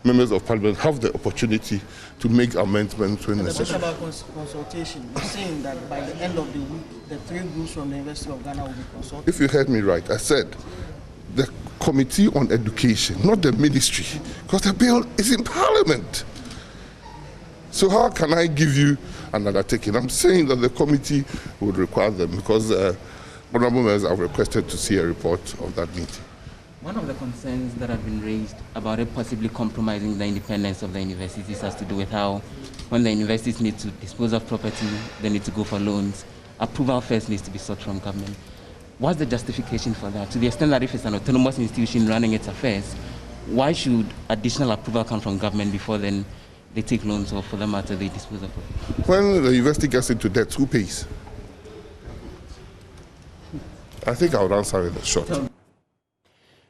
members of Parliament have the opportunity to make amendments when necessary. About consultation, you're saying that by the end of the week, the 3 groups from the University of Ghana will be consulted? If you heard me right, I said the Committee on Education, not the ministry, because the bill is in Parliament. So how can I give you another ticket? I'm saying that the committee would require them because honorable members have requested to see a report of that meeting. One of the concerns that have been raised about it possibly compromising the independence of the universities has to do with how when the universities need to dispose of property, they need to go for loans. Approval first needs to be sought from government. What's the justification for that? To the extent that if it's an autonomous institution running its affairs, why should additional approval come from government before then they take loans, or for the matter they dispose of property? When the university gets into debt, who pays? I think I would answer it short.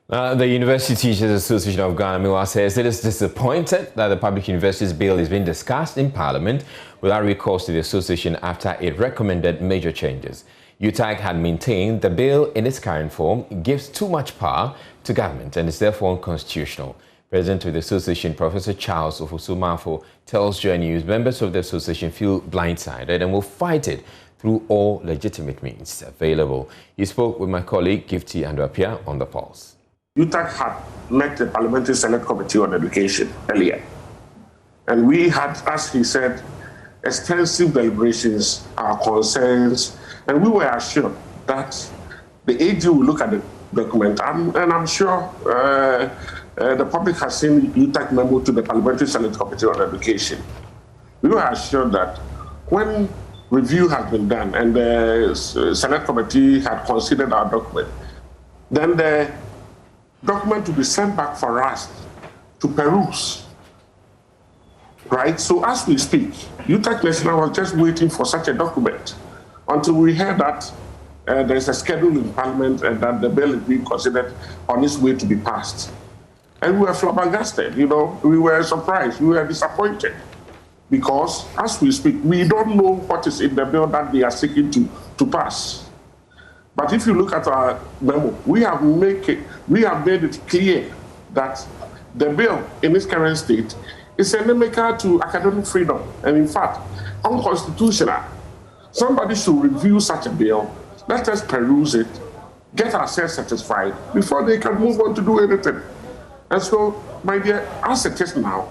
The University Teachers Association of Ghana, meanwhile, says it is disappointed that the Public Universities Bill is being discussed in Parliament without recourse to the association after it recommended major changes. UTAG had maintained the bill in its current form gives too much power to government and is therefore unconstitutional. President of the association, Professor Charles Ofusumafo, tells Joynews members of the association feel blindsided and will fight it through all legitimate means available. He spoke with my colleague Gifty Anduapia on the Pulse. UTAG had met the Parliamentary Select Committee on Education earlier, and we had, as he said, extensive deliberations, our concerns, and we were assured that the AG will look at the document, and I'm sure the public has seen UTAG memo to the Parliamentary Select Committee on Education. We were assured that when review has been done and the Select Committee had considered our document, then the document will be sent back for us to peruse. Right? So as we speak, UTAG National was just waiting for such a document until we heard that there's a schedule in Parliament and that the bill is being considered on its way to be passed. And we were flabbergasted, you know, we were surprised, we were disappointed. Because as we speak, we don't know what is in the bill that they are seeking to pass. But if you look at our memo, we have made it clear that the bill in its current state is inimical to academic freedom and in fact unconstitutional. Somebody should review such a bill, let us peruse it, get ourselves satisfied before they can move on to do anything. And so, my dear, as it is now,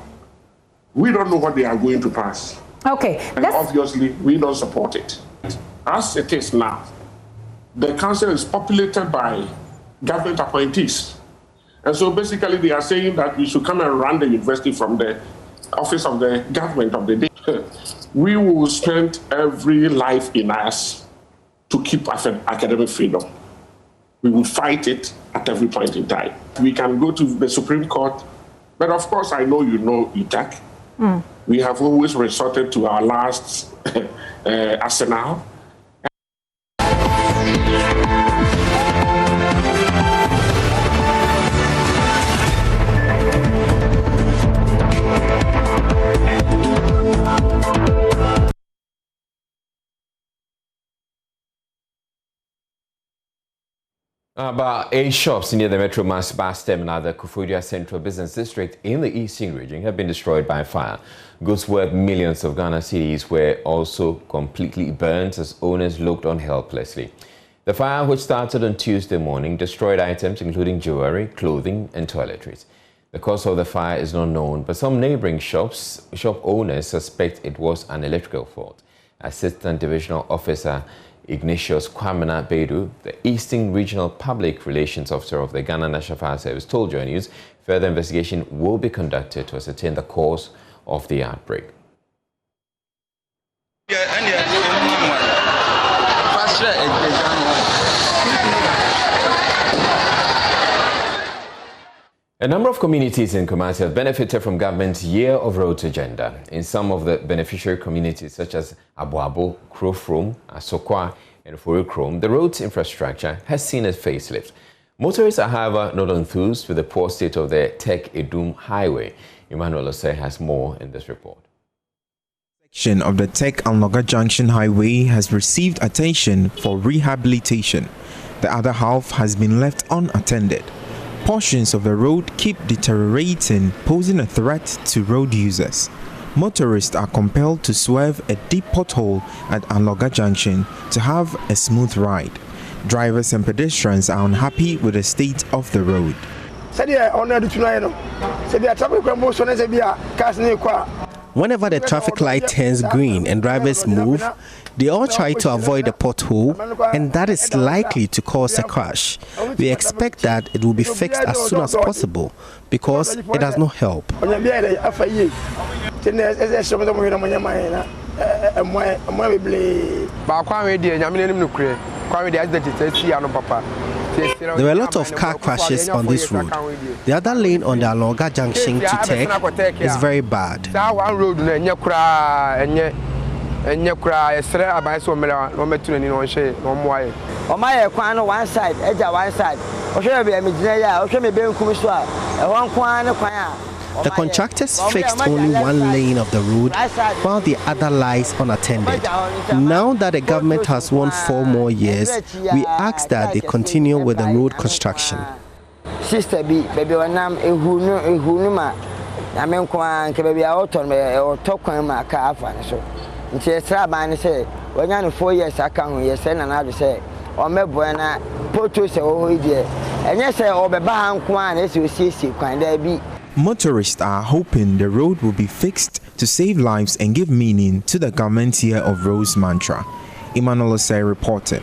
we don't know what they are going to pass. Okay. And obviously, we don't support it. As it is now, the council is populated by government appointees. And so basically they are saying that we should come and run the university from the office of the government of the day. We will spend every life in us to keep academic freedom. We will fight it at every point in time. We can go to the Supreme Court, but of course I know you know UTAG. We have always resorted to our last arsenal. About 8 shops near the Metro Mass Bus Terminal, the Kufudia Central Business District in the Eastern region have been destroyed by fire. Goods worth millions of Ghana cedis were also completely burnt as owners looked on helplessly. The fire, which started on Tuesday morning, destroyed items including jewelry, clothing and toiletries. The cause of the fire is not known, but some neighboring shop owners suspect it was an electrical fault. Assistant Divisional Officer Ignatius Kwamena Bedu, the Eastern Regional Public Relations Officer of the Ghana National Fire Service, told Joynews further investigation will be conducted to ascertain the cause of the outbreak. A number of communities in Kumasi have benefited from government's Year of Roads agenda. In some of the beneficiary communities, such as Abuabo, Krofrom, Asokwa, and Forikrom, the roads infrastructure has seen a facelift. Motorists are, however, not enthused with the poor state of the Tek Edum Highway. Emmanuel Osei has more in this report. Section of the Tek and Loga Junction Highway has received attention for rehabilitation. The other half has been left unattended. Portions of the road keep deteriorating, posing a threat to road users. Motorists are compelled to swerve a deep pothole at Anloga Junction to have a smooth ride. Drivers and pedestrians are unhappy with the state of the road. Whenever the traffic light turns green and drivers move, they all try to avoid the pothole, and that is likely to cause a crash. We expect that it will be fixed as soon as possible because it does not help. There were a lot of car crashes on this road. The other lane on the Alonga Junction to Tek is very bad. The contractors fixed only one lane of the road while the other lies unattended. Now that the government has won 4 more years, we ask that they continue with the road construction. Sister B, baby, when I'm a hunuma, I mean, baby, I autumn, or talk on my car. So, and she said, when you're 4 years, I can't hear, send another say, or me buena, potus, oh, dear. And yes, I over Baham Kwan, as you see, can there be. Motorists are hoping the road will be fixed to save lives and give meaning to the government's Year of Roads mantra. Emmanuel Osei reporting.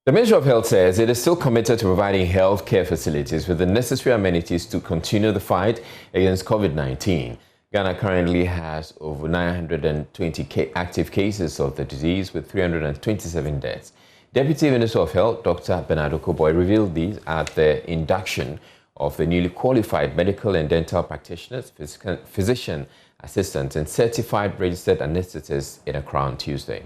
The Ministry of Health says it is still committed to providing health care facilities with the necessary amenities to continue the fight against COVID-19. Ghana currently has over 920 active cases of the disease with 327 deaths. Deputy Minister of Health, Dr. Bernardo Koboy, revealed these at the induction of the newly qualified medical and dental practitioners, physician assistants, and certified registered anesthetists in Accra on Tuesday.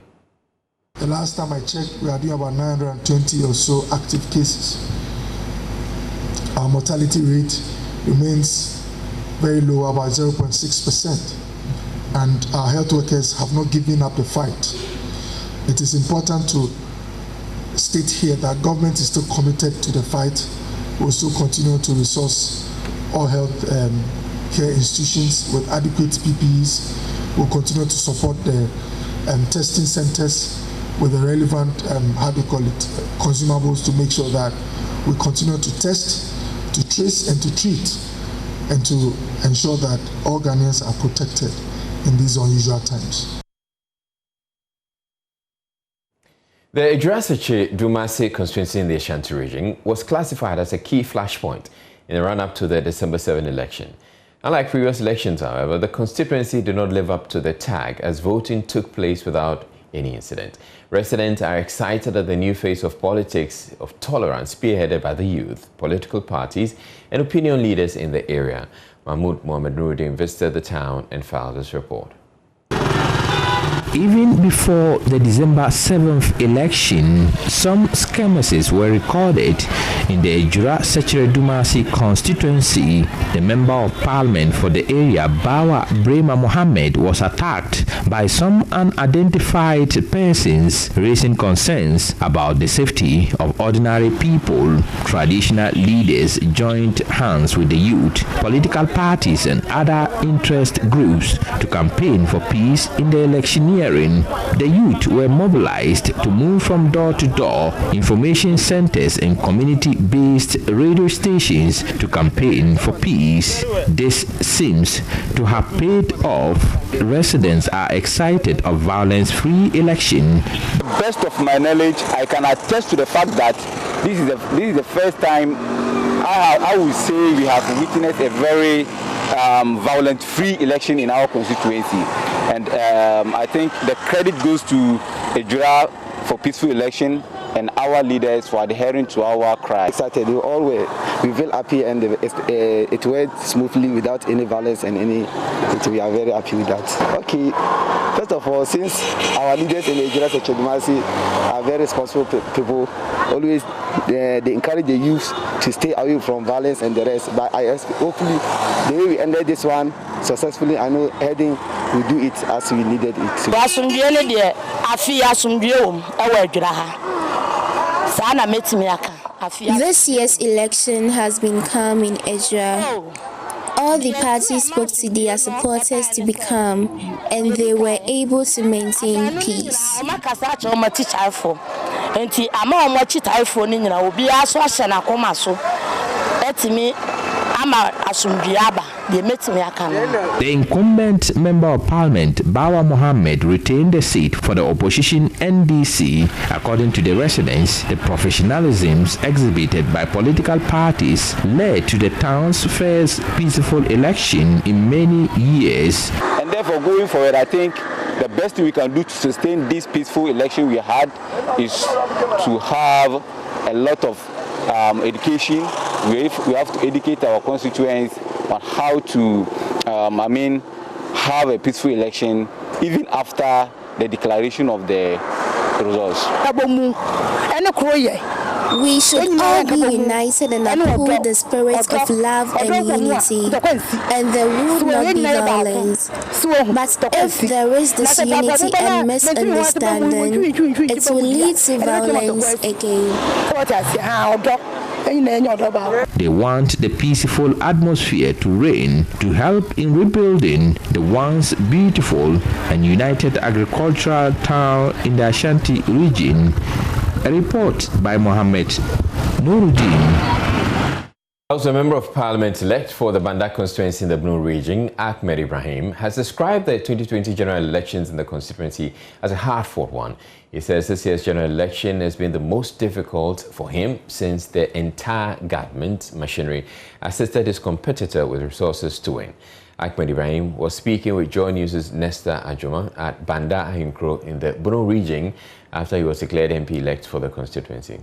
The last time I checked, we are doing about 920 or so active cases. Our mortality rate remains very low, about 0.6%, and our health workers have not given up the fight. It is important to state here that government is still committed to the fight. We will still continue to resource all health care institutions with adequate PPEs. We will continue to support the testing centers with the relevant, consumables to make sure that we continue to test, to trace and to treat, and to ensure that all Ghanaians are protected in these unusual times. The Edrasache Dumas constituency in the Ashanti region was classified as a key flashpoint in the run-up to the December 7 election. Unlike previous elections, however, the constituency did not live up to the tag as voting took place without any incident. Residents are excited at the new face of politics of tolerance spearheaded by the youth, political parties and opinion leaders in the area. Mahmoud Mohamed Nuruddin visited the town and filed this report. Even before the December 7th election, some skirmishes were recorded in the Ejura-Sechere Dumasi constituency. The Member of Parliament for the area, Bawa Brema Mohammed, was attacked by some unidentified persons, raising concerns about the safety of ordinary people. Traditional leaders joined hands with the youth, political parties and other interest groups to campaign for peace in the electioneering. The youth were mobilized to move from door to door, information centers and community-based radio stations to campaign for peace. This seems to have paid off. Residents are excited of violence-free election. To the best of my knowledge, I can attest to the fact that this is the first time I would say we have witnessed a very violent-free election in our constituency. And I think the credit goes to Ejura for peaceful election and our leaders for adhering to our cry. Saturday, we feel happy and it went smoothly without any violence and we are very happy with that. Okay, first of all, since our leaders in Ejura-Sechere Dumasi are very responsible people, always they encourage the youth to stay away from violence and the rest. But hopefully, the way we ended this one successfully, I know heading will do it as we needed it to. This year's election has been calm in Ejura. All the parties spoke to their supporters to be calm, and they were able to maintain peace. The incumbent Member of Parliament, Bawa Mohammed, retained the seat for the opposition NDC. According to the residents, the professionalisms exhibited by political parties led to the town's first peaceful election in many years. And therefore, going forward, I think the best thing we can do to sustain this peaceful election we had is to have a lot of education. We have to educate our constituents on how to, have a peaceful election even after the declaration of the results. We should all be united and uphold the spirit of love and unity, and there would not be violence. But if there is disunity and misunderstanding, it will lead to violence again. They want the peaceful atmosphere to reign to help in rebuilding the once beautiful and united agricultural town in the Ashanti region. A report by Mohammed Nuruddin. Also, a Member of Parliament elect for the Bandai constituency in the Bono region, Ahmed Ibrahim, has described the 2020 general elections in the constituency as a hard-fought one. He says this year's general election has been the most difficult for him since the entire government machinery assisted his competitor with resources to win. Ahmed Ibrahim was speaking with Joynews' Nesta Ajuma at Bandai in the Bono region after he was declared MP-elect for the constituency.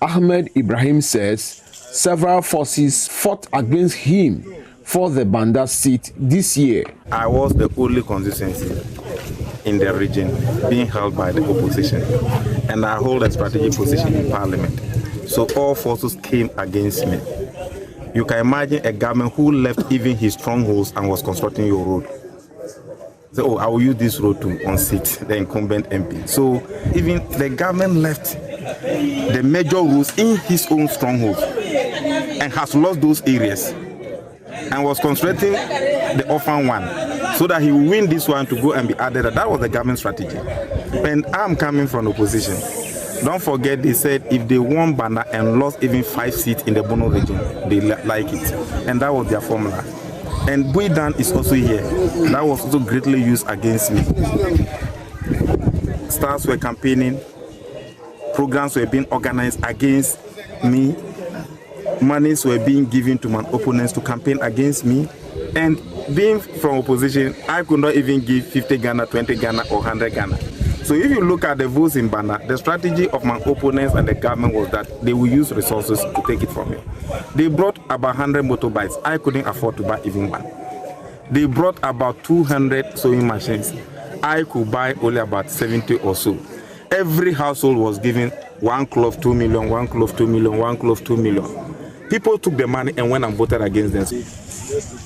Ahmed Ibrahim says several forces fought against him for the Bandai seat this year. I was the only constituency in the region being held by the opposition, and I hold a strategic position in Parliament. So all forces came against me. You can imagine a government who left even his strongholds and was constructing your road. So, I will use this road to unseat the incumbent MP. So even the government left the major roads in his own strongholds and has lost those areas and was constructing the orphan one so that he will win this one to go and be added. That was the government strategy. And I'm coming from opposition. Don't forget, they said if they won Bandai and lost even 5 seats in the Bono region, they like it. And that was their formula. And Buidan is also here. That was also greatly used against me. Stars were campaigning, programs were being organized against me, monies were being given to my opponents to campaign against me. And being from opposition, I could not even give 50 Ghana, 20 Ghana, or 100 Ghana. So if you look at the votes in Bandai, the strategy of my opponents and the government was that they will use resources to take it from me. They brought about 100 motorbikes. I couldn't afford to buy even one. They brought about 200 sewing machines. I could buy only about 70 or so. Every household was given 1 cloth 2 million, 1 cloth 2 million, 1 cloth 2 million. People took the money and went and voted against them.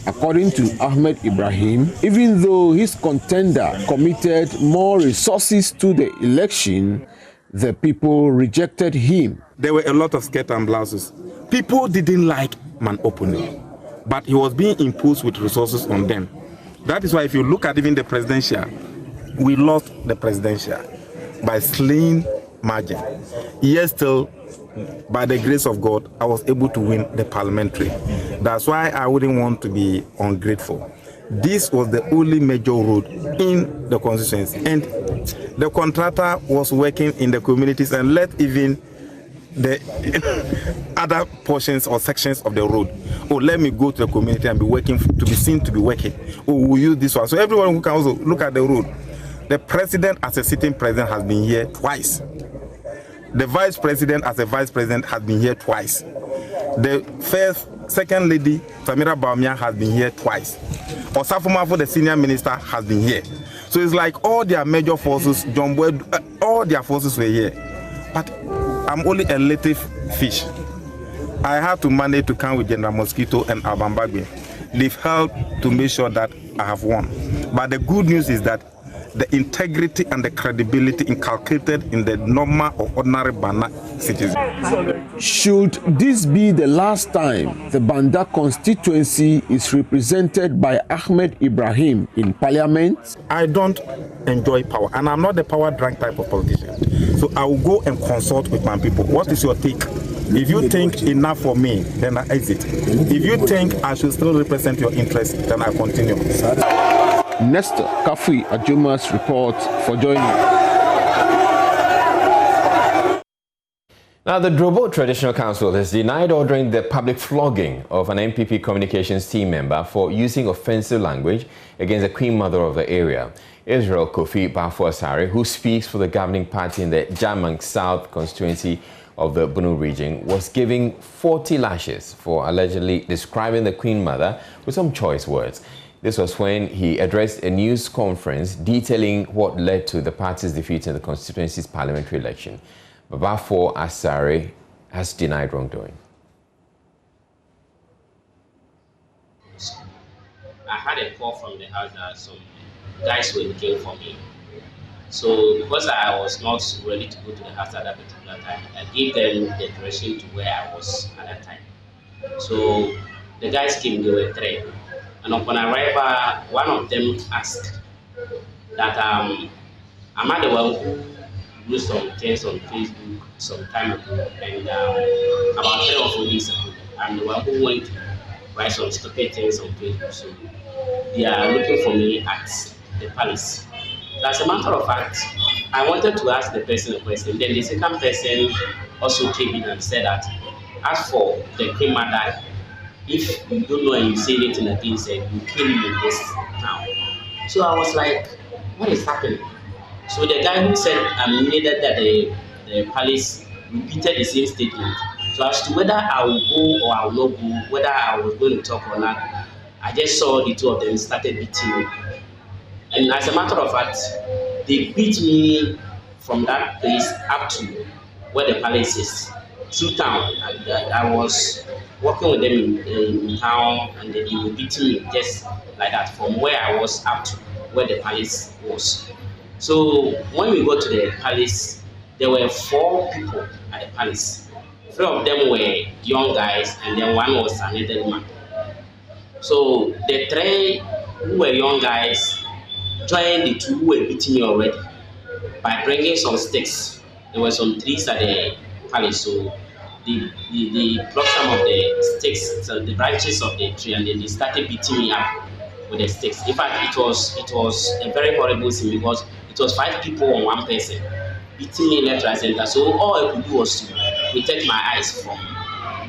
According to Ahmed Ibrahim, even though his contender committed more resources to the election, the people rejected him. There were a lot of skirt and blouses. People didn't like my opponent, but he was being imposed with resources on them. That is why if you look at even the presidential, we lost the presidential by slim margin. Yet still, by the grace of God, I was able to win the parliamentary. That's why I wouldn't want to be ungrateful. This was the only major road in the constituency, and the contractor was working in the communities and let even the other portions or sections of the road. Oh, let me go to the community and be working, to be seen to be working. Oh, we'll use this one. So everyone who can also look at the road. The president as a sitting president has been here twice. The vice president as a vice president has been here twice. The second lady, Samira Baumia, has been here twice. Osafumafo, the senior minister, has been here. So it's like all their major forces, John Boyd, all their forces were here. But I'm only a little fish. I have to manage to come with General Mosquito and Abambagwe. They've helped to make sure that I have won. But the good news is that the integrity and the credibility inculcated in the normal or ordinary Bana citizen. Should this be the last time the Banda constituency is represented by Ahmed Ibrahim in parliament? I don't enjoy power, and I'm not the power drunk type of politician. So I will go and consult with my people. What is your take? If you think enough for me, then I exit. If you think I should still represent your interests, then I continue. Nestor Kafui Ajuma's report for Joynews. Now, the Drobo Traditional Council has denied ordering the public flogging of an MPP communications team member for using offensive language against the Queen Mother of the area. Israel Kofi Bafo-Asare, who speaks for the governing party in the Jamang South constituency of the Bono region, was giving 40 lashes for allegedly describing the Queen Mother with some choice words. This was when he addressed a news conference detailing what led to the party's defeat in the constituency's parliamentary election. Bafo-Asare has denied wrongdoing. I had a call from the house that some guys were looking for me. So because I was not ready to go to the house at that particular time, I gave them the direction to where I was at that time. So the guys came, they were 3. And upon arrival, one of them asked that am I the one who do some things on Facebook some time ago, and about 3 or 4 days ago, I'm the one who went to write some stupid things on Facebook. So they are looking for me at the palace. So as a matter of fact, I wanted to ask the person a question. Then the second person also came in and said that as for the Queen Mother, if you don't know and you say anything against it, you kill me in this town. So I was like, what is happening? So the guy who said needed that the palace repeated the same statement. So as to whether I will go or I will not go, whether I was going to talk or not, I just saw the two of them started beating me. And as a matter of fact, they beat me from that place up to where the palace is, through town. I was working with them in town, and they were beating me just like that from where I was up to where the palace was. So when we got to the palace, there were 4 people at the palace. 3 of them were young guys, and then one was an elderly man. So the 3 who were young guys joined the 2 who were beating me already by bringing some sticks. There were some trees at the palace, so they plucked some of the sticks, so the branches of the tree, and then they started beating me up with the sticks. In fact, it was a very horrible scene because it was 5 people on 1 person beating me left, right, center. So all I could do was to protect my eyes from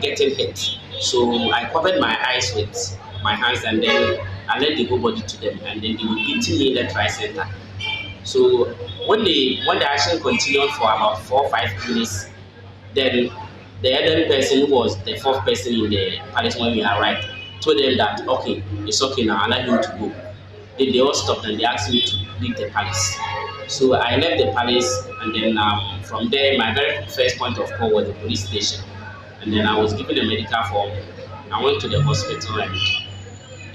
getting hit. So I covered my eyes with my hands, and then I let the whole body to them, and then they were beating me left, right, center. So when the action continued for about 4 or 5 minutes, then the elderly person, who was the 4th person in the palace when we arrived, told them that, okay, it's okay now, allow him to go. Then they all stopped and they asked me to leave the palace. So I left the palace, and then from there, my very first point of call was the police station. And then I was given a medical form. I went to the hospital and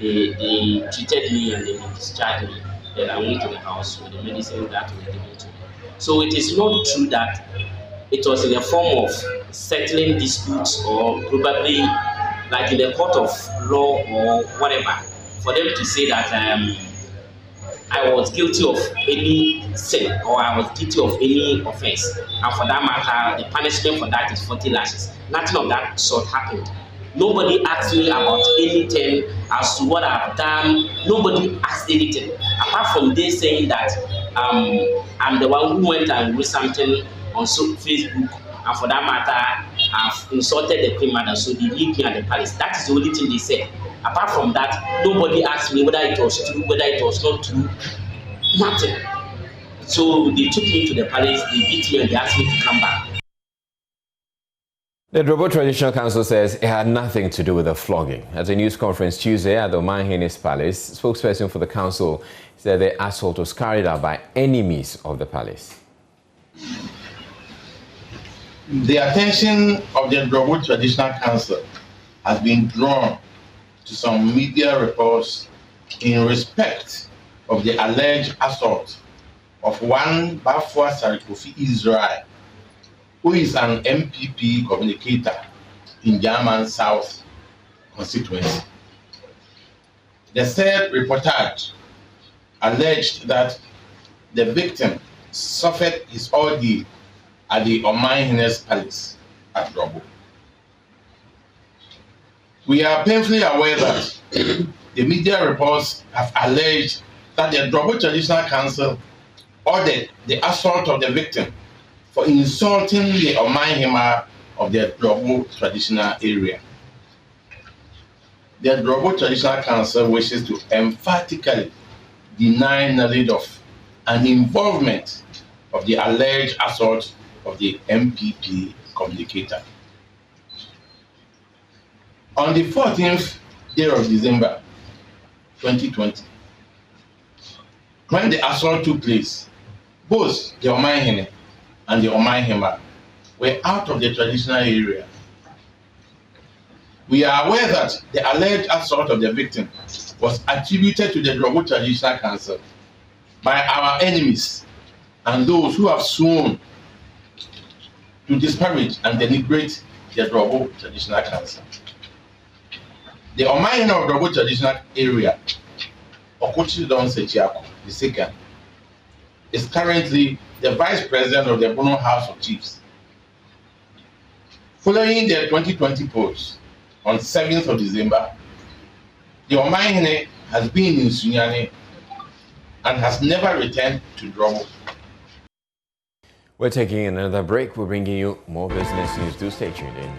they treated me and they discharged me. Then I went to the house with the medicine that were given to me. So it is not true that it was in a form of settling disputes or probably like in the court of law or whatever, for them to say that I was guilty of any sin or I was guilty of any offense. And for that matter, the punishment for that is 40 lashes. Nothing of that sort happened. Nobody asked me about anything as to what I've done. Nobody asked anything. Apart from they saying that I'm the one who went and wrote something on Facebook, and for that matter, I've insulted the Queen Mother, so they leave me at the palace. That is the only thing they said. Apart from that, nobody asked me whether it was true, whether it was not true, nothing. So they took me to the palace, they beat me, and they asked me to come back. The Drobo Traditional Council says it had nothing to do with the flogging. At a news conference Tuesday at the Omanhene's palace, spokesperson for the council said the assault was carried out by enemies of the palace. The attention of the Drobo Traditional Council has been drawn to some media reports in respect of the alleged assault of one Bafwa Sarikofi Israel, who is an MPP communicator in German South constituency. The said reportage alleged that the victim suffered his ordeal at the Omanhene's palace at Drobo. We are painfully aware that the media reports have alleged that the Drobo Traditional Council ordered the assault of the victim for insulting the Omanhema of the Drobo traditional area. The Drobo Traditional Council wishes to emphatically deny knowledge of and involvement of the alleged assault of the MPP communicator. On the 14th day of December 2020, when the assault took place, both the Omanhene and the Omanhema were out of the traditional area. We are aware that the alleged assault of the victim was attributed to the Drobo Traditional Council by our enemies and those who have sworn to disparage and denigrate the Drobo Traditional Council. The Omanhene of Drobo Traditional Area, Okochi Don Sechiako II, is currently the Vice President of the Bono House of Chiefs. Following the 2020 polls on 7th of December, the Omanhene has been in Sunyani and has never returned to Drobo. We're taking another break. We're bringing you more business news. Do stay tuned in.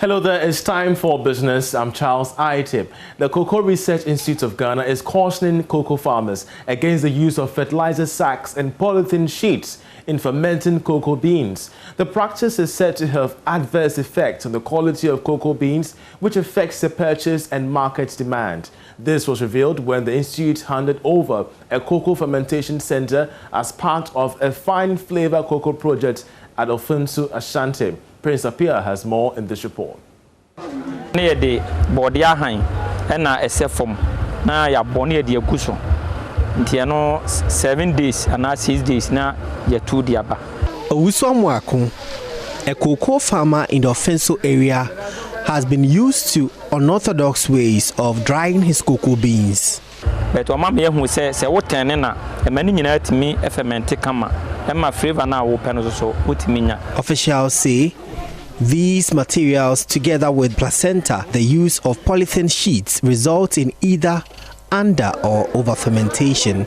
Hello there, it's time for business. I'm Charles Itip. The Cocoa Research Institute of Ghana is cautioning cocoa farmers against the use of fertilizer sacks and polythene sheets in fermenting cocoa beans. The practice is said to have adverse effects on the quality of cocoa beans, which affects the purchase and market demand. This was revealed when the Institute handed over a cocoa fermentation center as part of a fine flavor cocoa project at Ofunsu, Ashanti. Prince Apia has more in this report. Near the Bordia Hine, and I except from now, ya bonnie de Guso. Tiano 7 days and now 6 days now, ya 2 diaba. Owuswamwaku, a cocoa farmer in the Ofunsu area, has been used to unorthodox ways of drying his cocoa beans. But what mamma who says, what tenena, a many to me, a fermented kama, and my flavor now open so what mina. Officials say these materials, together with placenta, the use of polythene sheets, result in either under or over fermentation.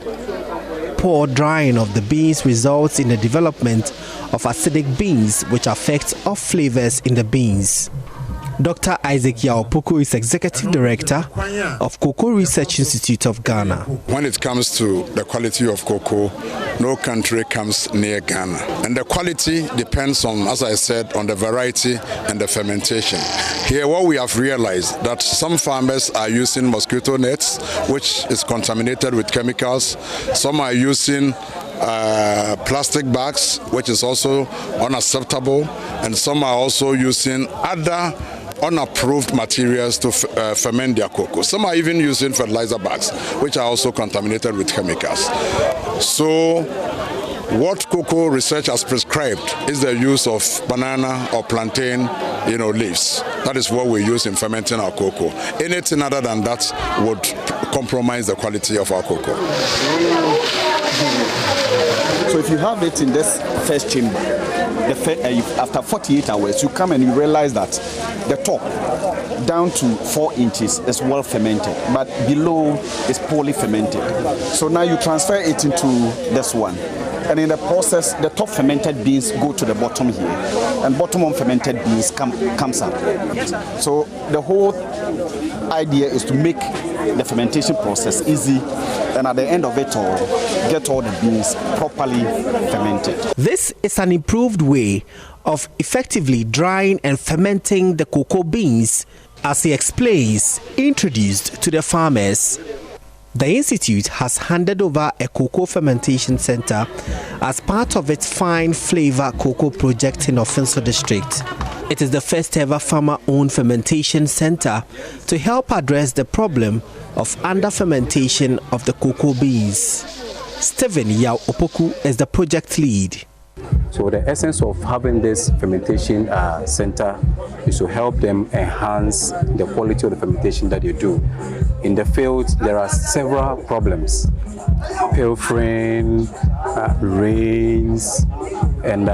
poor drying of the beans results in the development of acidic beans, which affects off flavors in the beans. Dr. Isaac Yaopoko is Executive Director of Cocoa Research Institute of Ghana. When it comes to the quality of cocoa, no country comes near Ghana. And the quality depends on, as I said, on the variety and the fermentation. Here, what we have realized that some farmers are using mosquito nets, which is contaminated with chemicals. Some are using plastic bags, which is also unacceptable. And some are also using other unapproved materials to ferment their cocoa. Some are even using fertilizer bags, which are also contaminated with chemicals. So what cocoa research has prescribed is the use of banana or plantain, leaves. That is what we use in fermenting our cocoa. Anything other than that would compromise the quality of our cocoa. So if you have it in this first chamber, after 48 hours, you come and you realize that the top down to 4 inches is well fermented, but below is poorly fermented. So now you transfer it into this one. And in the process, the top fermented beans go to the bottom here, and bottom unfermented beans comes up. So the whole idea is to make the fermentation process easy, and at the end of it all, get all the beans properly fermented. This is an improved way of effectively drying and fermenting the cocoa beans, as he explains, introduced to the farmers. The institute has handed over a cocoa fermentation center as part of its fine flavor cocoa project in Ofinso district. It is the first ever farmer-owned fermentation center to help address the problem of under-fermentation of the cocoa beans. Stephen Yaopoko is the project lead. So the essence of having this fermentation center is to help them enhance the quality of the fermentation that you do. In the field, there are several problems: pilfering, rains, and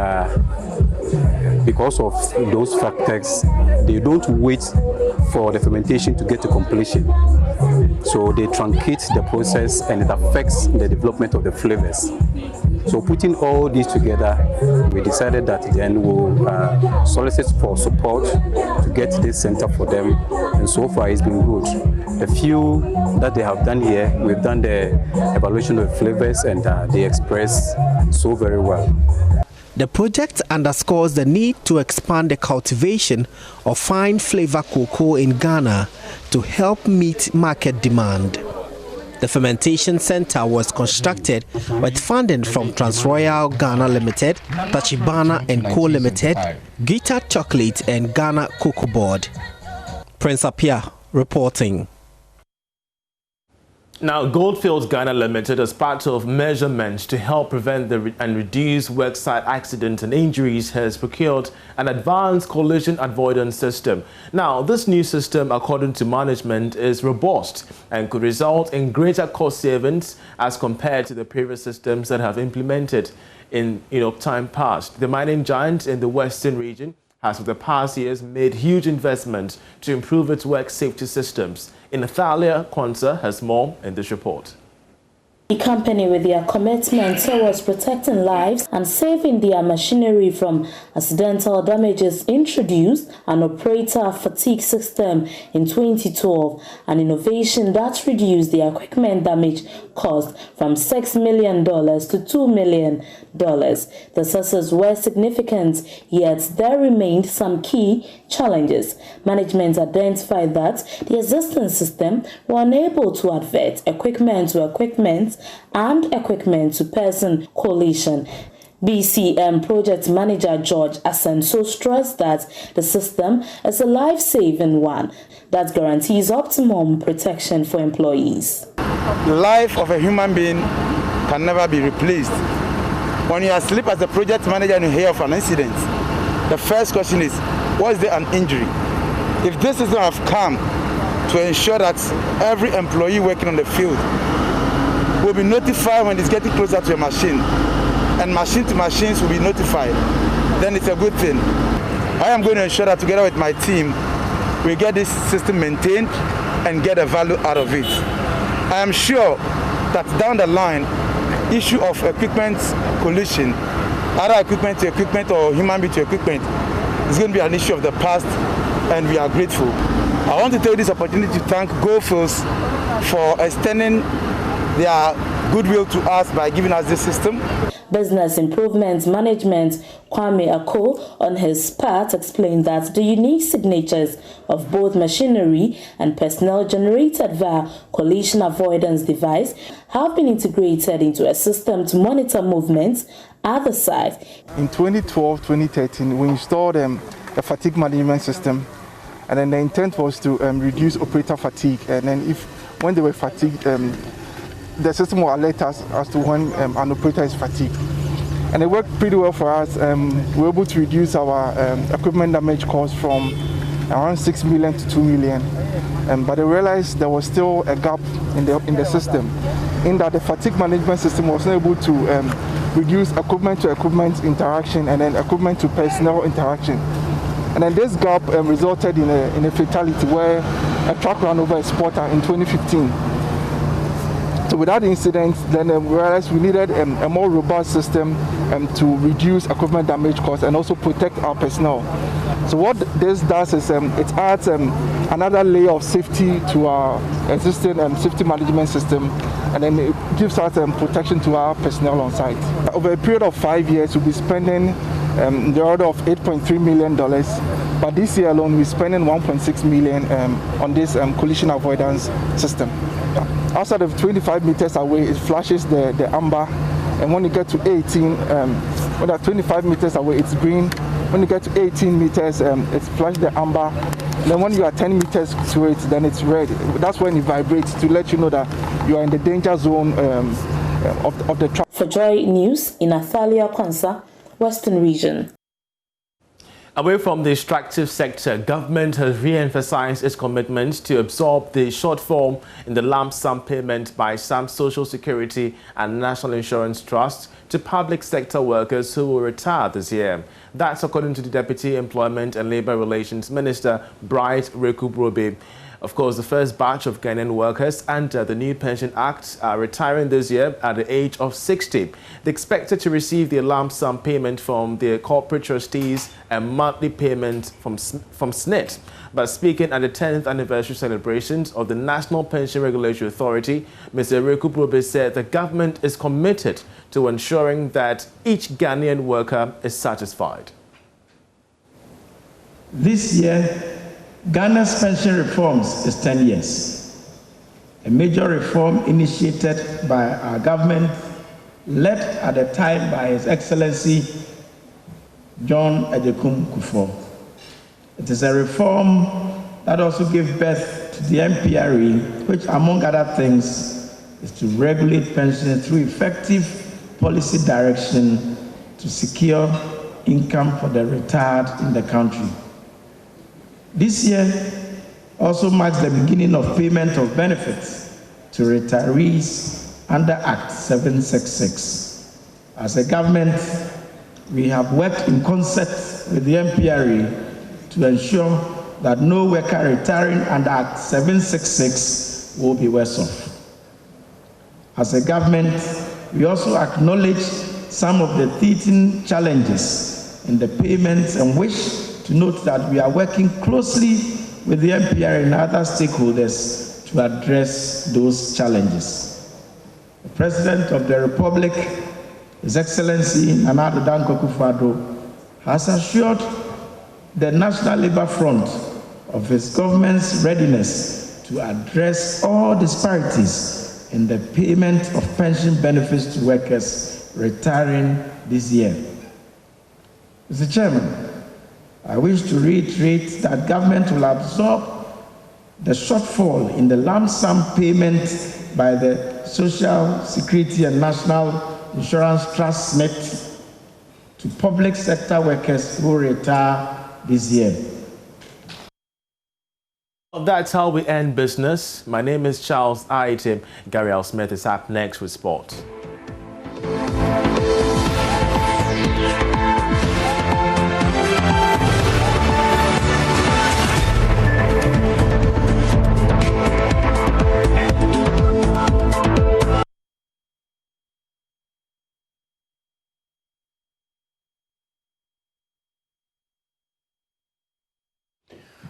because of those factors, they don't wait for the fermentation to get to completion. So they truncate the process, and it affects the development of the flavors. So putting all these together, we decided that then we'll solicit for support to get this center for them, and so far it's been good. The few that they have done here, we've done the evaluation of the flavors, and they express so very well. The project underscores the need to expand the cultivation of fine flavor cocoa in Ghana to help meet market demand. The fermentation center was constructed with funding from Transroyal Ghana Limited, Tachibana and Co Limited, Gita Chocolate and Ghana Cocoa Board. Prince Apia reporting. Now, Goldfields Ghana Limited, as part of measurements to help prevent and reduce worksite accidents and injuries, has procured an advanced collision avoidance system. Now, this new system, according to management, is robust and could result in greater cost savings as compared to the previous systems that have implemented in time past. The mining giant in the western region has, for the past years, made huge investments to improve its work safety systems. Nathalia Kwanzaa has more in this report. The company, with their commitment towards protecting lives and saving their machinery from accidental damages, introduced an operator fatigue system in 2012, an innovation that reduced the equipment damage cost from $6 million to $2 million. The successes were significant, yet there remained some key challenges. Management identified that the existing system were unable to avert equipment to equipment and equipment to person collision. BCM project manager George Asenso stressed that the system is a life-saving one that guarantees optimum protection for employees. The life of a human being can never be replaced. When you are asleep as a project manager and you hear of an incident, the first question is, was there an injury? If this system have come to ensure that every employee working on the field will be notified when it's getting closer to a machine, and machine to machines will be notified, then it's a good thing. I am going to ensure that together with my team, we get this system maintained and get a value out of it. I am sure that down the line, issue of equipment collision, either equipment to equipment or human being to equipment, is going to be an issue of the past, and we are grateful. I want to take this opportunity to thank Goldfields for extending their goodwill to us by giving us this system. Business Improvement Management Kwame Ako, on his part, explained that the unique signatures of both machinery and personnel generated via collision avoidance device have been integrated into a system to monitor movements at the site. In 2012-2013, we installed a fatigue management system, and then the intent was to reduce operator fatigue, and then when they were fatigued, the system will alert us as to when an operator is fatigued. And it worked pretty well for us. We were able to reduce our equipment damage cost from around 6 million to 2 million. But I realized there was still a gap in the system, in that the fatigue management system was not able to reduce equipment to equipment interaction and then equipment to personnel interaction. And then this gap resulted in a fatality where a truck ran over a spotter in 2015. So with that incident, then we realized we needed a more robust system to reduce equipment damage costs and also protect our personnel. So what this does is it adds another layer of safety to our existing safety management system, and then it gives us protection to our personnel on site. Over a period of 5 years, we'll be spending the order of $8.3 million, but this year alone, we're spending $1.6 million on this collision avoidance system. Outside of 25 meters away, it flashes the amber, and when you get to 18, when you're 25 meters away, it's green. When you get to 18 meters, it flashes the amber. Then when you are 10 meters to it, then it's red. That's when it vibrates to let you know that you are in the danger zone of the truck. For Joynews in Athalia Kwanza, Western Region. Away from the extractive sector, government has re-emphasized its commitment to absorb the shortfall in the lump sum payment by some Social Security and National Insurance Trusts to public sector workers who will retire this year. That's according to the Deputy Employment and Labour Relations Minister, Bright Rekubrobe. Of course, the first batch of Ghanaian workers under the new Pension Act are retiring this year at the age of 60. They're expected to receive the lump sum payment from their corporate trustees and monthly payment from SNIT. But speaking at the 10th anniversary celebrations of the National Pension Regulatory Authority, Mr. Rekubrobe said the government is committed to ensuring that each Ghanaian worker is satisfied. This year, Ghana's pension reforms is 10 years. A major reform initiated by our government, led at the time by His Excellency John Ejekum Kufuor. It is a reform that also gave birth to the MPRE, which among other things is to regulate pensions through effective policy direction to secure income for the retired in the country. This year also marks the beginning of payment of benefits to retirees under Act 766. As a government, we have worked in concert with the MPRE to ensure that no worker retiring under Act 766 will be worse off. As a government, we also acknowledge some of the teething challenges in the payments and wish to note that we are working closely with the MPR and other stakeholders to address those challenges. The President of the Republic, His Excellency Nana Addo Dankwa Akufo-Addo, has assured the National Labour Front of his government's readiness to address all disparities in the payment of pension benefits to workers retiring this year. Mr. Chairman, I wish to reiterate that government will absorb the shortfall in the lump sum payment by the Social Security and National Insurance Trust SNIT to public sector workers who retire this year. That's how we end business. My name is Charles Aitim. Gary L. Smith is up next with sport.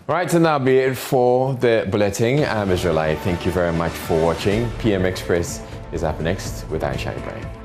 Right, and that'll be it for the bulletin. I'm Israelite. Thank you very much for watching. PM Express is up next with Aisha Ibrahim.